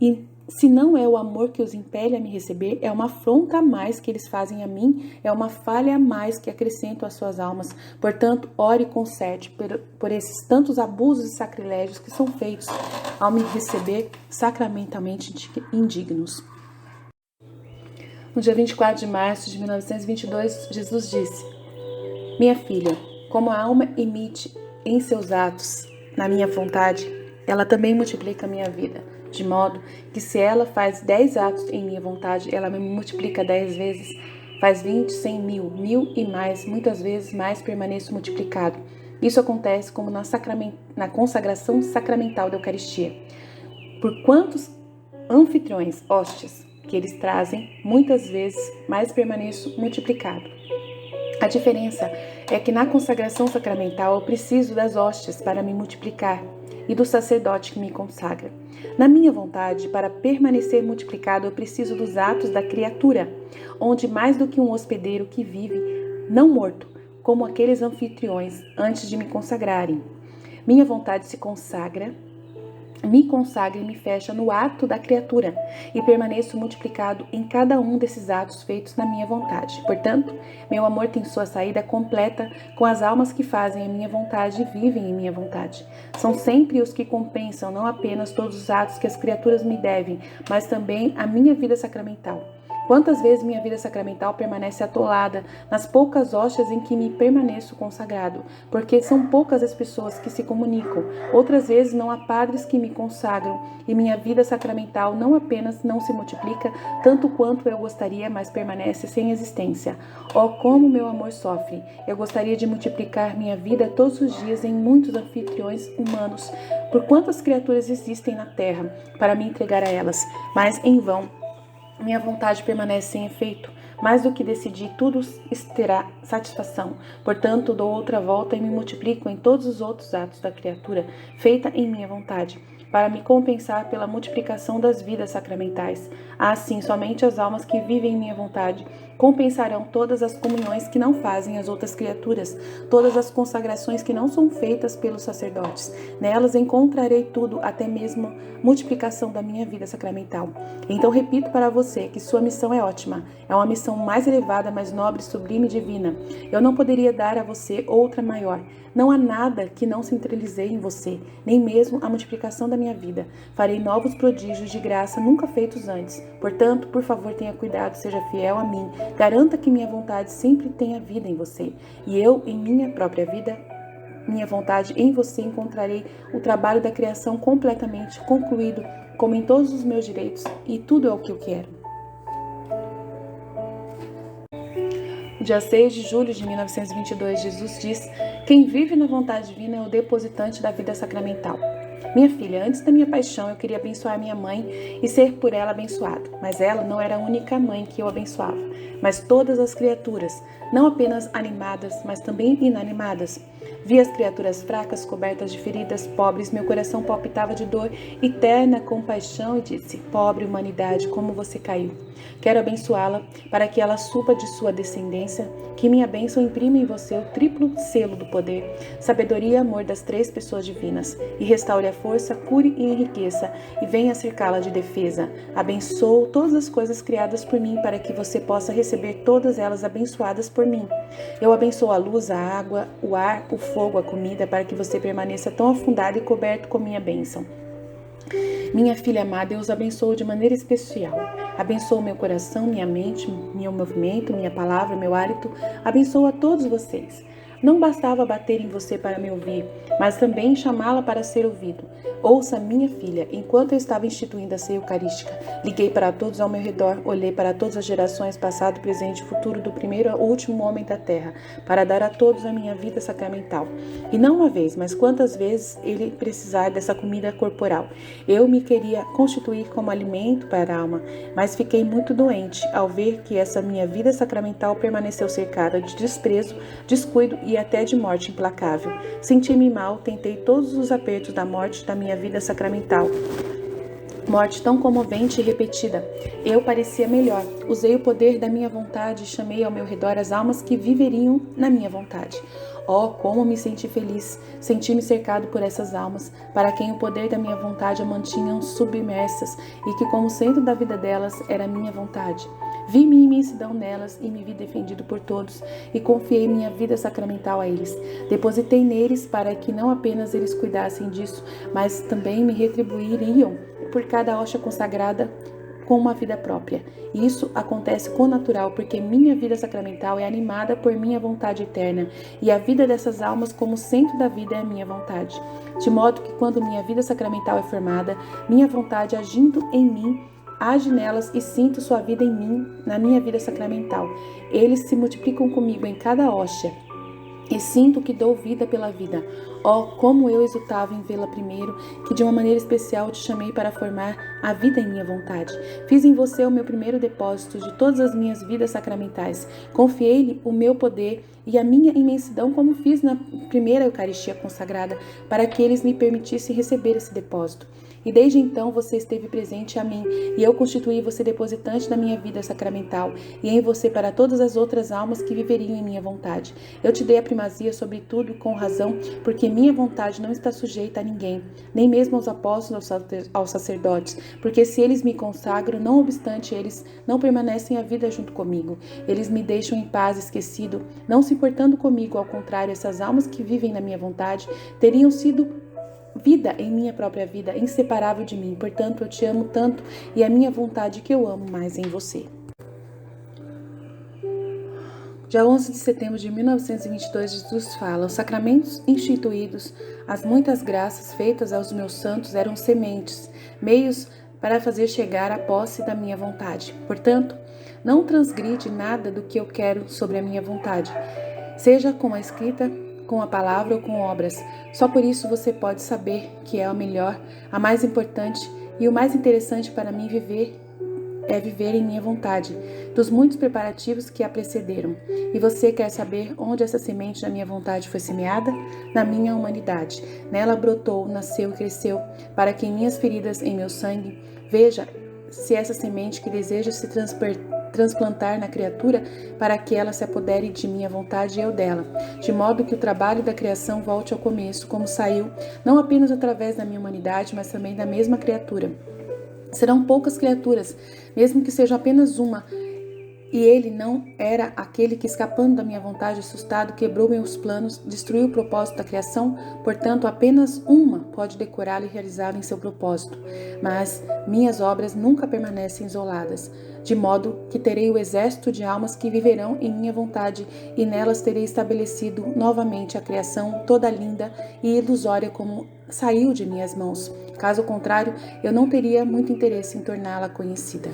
E se não é o amor que os impele a me receber, é uma afronta a mais que eles fazem a mim, é uma falha a mais que acrescento às suas almas. Portanto, ore e conserte por esses tantos abusos e sacrilégios que são feitos ao me receber sacramentalmente indignos. No dia 24 de março de 1922, Jesus disse: Minha filha, como a alma emite em seus atos, na minha vontade, ela também multiplica a minha vida, de modo que se ela faz 10 atos em minha vontade, ela me multiplica 10 vezes, faz 20, 100, 1000 e mais, muitas vezes mais permaneço multiplicado. Isso acontece como na consagração sacramental da Eucaristia. Por quantos anfitriões, hóstias, que eles trazem, muitas vezes mais permaneço multiplicado. A diferença é que na consagração sacramental eu preciso das hóstias para me multiplicar e do sacerdote que me consagra. Na minha vontade, para permanecer multiplicado, eu preciso dos atos da criatura, onde mais do que um hospedeiro que vive, não morto, como aqueles anfitriões antes de me consagrarem. Minha vontade me consagra e me fecha no ato da criatura, e permaneço multiplicado em cada um desses atos feitos na minha vontade. Portanto, meu amor tem sua saída completa com as almas que fazem a minha vontade e vivem em minha vontade. São sempre os que compensam não apenas todos os atos que as criaturas me devem, mas também a minha vida sacramental. Quantas vezes minha vida sacramental permanece atolada nas poucas hóstias em que me permaneço consagrado, porque são poucas as pessoas que se comunicam. Outras vezes não há padres que me consagram e minha vida sacramental não apenas não se multiplica tanto quanto eu gostaria, mas permanece sem existência. Oh, como meu amor sofre! Eu gostaria de multiplicar minha vida todos os dias em muitos anfitriões humanos, por quantas criaturas existem na terra para me entregar a elas, mas em vão. Minha vontade permanece sem efeito. Mais do que decidir, tudo terá satisfação. Portanto, dou outra volta e me multiplico em todos os outros atos da criatura, feita em minha vontade, para me compensar pela multiplicação das vidas sacramentais. Assim, somente as almas que vivem em minha vontade compensarão todas as comunhões que não fazem as outras criaturas, todas as consagrações que não são feitas pelos sacerdotes. Nelas encontrarei tudo, até mesmo multiplicação da minha vida sacramental. Então repito para você que sua missão é ótima, é uma missão mais elevada, mais nobre, sublime e divina. Eu não poderia dar a você outra maior. Não há nada que não centralizei em você, nem mesmo a multiplicação da minha vida. Farei novos prodígios de graça nunca feitos antes. Portanto, por favor, tenha cuidado, seja fiel a mim. Garanta que minha vontade sempre tenha vida em você. E eu, em minha própria vida, minha vontade em você, encontrarei o trabalho da criação completamente concluído, como em todos os meus direitos, e tudo é o que eu quero. Dia 6 de julho de 1922, Jesus diz: quem vive na vontade divina é o depositante da vida sacramental. Minha filha, antes da minha paixão, eu queria abençoar minha mãe e ser por ela abençoado. Mas ela não era a única mãe que eu abençoava, mas todas as criaturas, não apenas animadas, mas também inanimadas. Vi as criaturas fracas, cobertas de feridas, pobres, meu coração palpitava de dor e terna compaixão e disse: pobre humanidade, como você caiu. Quero abençoá-la para que ela suba de sua descendência, que minha bênção imprime em você o triplo selo do poder, sabedoria e amor das três pessoas divinas, e restaure a força, cure e enriqueça, e venha cercá-la de defesa. Abençoo todas as coisas criadas por mim, para que você possa receber todas elas abençoadas por mim. Eu abençoo a luz, a água, o ar, o fogo, a comida, para que você permaneça tão afundado e coberto com minha bênção. Minha filha amada, eu os abençoo de maneira especial. Abençoo meu coração, minha mente, meu movimento, minha palavra, meu hálito. Abençoo a todos vocês. Não bastava bater em você para me ouvir, mas também chamá-la para ser ouvido. Ouça, minha filha, enquanto eu estava instituindo a ceia eucarística, liguei para todos ao meu redor, olhei para todas as gerações, passado, presente e futuro, do primeiro ao último homem da terra, para dar a todos a minha vida sacramental. E não uma vez, mas quantas vezes ele precisar dessa comida corporal. Eu me queria constituir como alimento para a alma, mas fiquei muito doente ao ver que essa minha vida sacramental permaneceu cercada de desprezo, descuido e até de morte implacável. Senti-me mal, tentei todos os apertos da morte da minha vida sacramental. Morte tão comovente e repetida. Eu parecia melhor. Usei o poder da minha vontade e chamei ao meu redor as almas que viveriam na minha vontade. Oh, como me senti feliz! Senti-me cercado por essas almas, para quem o poder da minha vontade a mantinham submersas e que como centro da vida delas era a minha vontade. Vi minha imensidão nelas e me vi defendido por todos e confiei minha vida sacramental a eles. Depositei neles para que não apenas eles cuidassem disso, mas também me retribuiriam por cada hóstia consagrada com uma vida própria. E isso acontece com natural, porque minha vida sacramental é animada por minha vontade eterna, e a vida dessas almas como centro da vida é a minha vontade. De modo que quando minha vida sacramental é formada, minha vontade agindo em mim, age nelas e sinto sua vida em mim, na minha vida sacramental. Eles se multiplicam comigo em cada hóstia. e sinto que dou vida pela vida. Oh, como eu exultava em vê-la primeiro, que de uma maneira especial te chamei para formar a vida em minha vontade. Fiz em você o meu primeiro depósito de todas as minhas vidas sacramentais. Confiei-lhe o meu poder e a minha imensidão, como fiz na primeira Eucaristia consagrada, para que eles me permitissem receber esse depósito. E desde então você esteve presente a mim, e eu constituí você depositante da minha vida sacramental, e em você para todas as outras almas que viveriam em minha vontade. Eu te dei a primazia sobre tudo com razão, porque minha vontade não está sujeita a ninguém, nem mesmo aos apóstolos, aos sacerdotes, porque se eles me consagram, não obstante eles não permanecem a vida junto comigo. Eles me deixam em paz, esquecido, não se importando comigo, ao contrário, essas almas que vivem na minha vontade teriam sido vida em minha própria vida, inseparável de mim. Portanto, eu te amo tanto e é minha vontade que eu amo mais em você. Dia 11 de setembro de 1922, Jesus fala: os sacramentos instituídos, as muitas graças feitas aos meus santos eram sementes, meios para fazer chegar a posse da minha vontade. Portanto, não transgride nada do que eu quero sobre a minha vontade, seja com a escrita, com a palavra ou com obras. Só por isso você pode saber que é a melhor, a mais importante e o mais interessante para mim viver em minha vontade, dos muitos preparativos que a precederam. E você quer saber onde essa semente da minha vontade foi semeada? Na minha humanidade. Nela brotou, nasceu e cresceu, para que em minhas feridas, em meu sangue, veja se essa semente que deseja se transplantar na criatura, para que ela se apodere de minha vontade e eu dela, de modo que o trabalho da criação volte ao começo, como saiu, não apenas através da minha humanidade, mas também da mesma criatura. Serão poucas criaturas, mesmo que seja apenas uma, e ele não era aquele que, escapando da minha vontade, assustado, quebrou meus planos, destruiu o propósito da criação. Portanto, apenas uma pode decorá-lo e realizá-lo em seu propósito. Mas minhas obras nunca permanecem isoladas, de modo que terei o exército de almas que viverão em minha vontade, e nelas terei estabelecido novamente a criação toda linda e ilusória como saiu de minhas mãos. Caso contrário, eu não teria muito interesse em torná-la conhecida.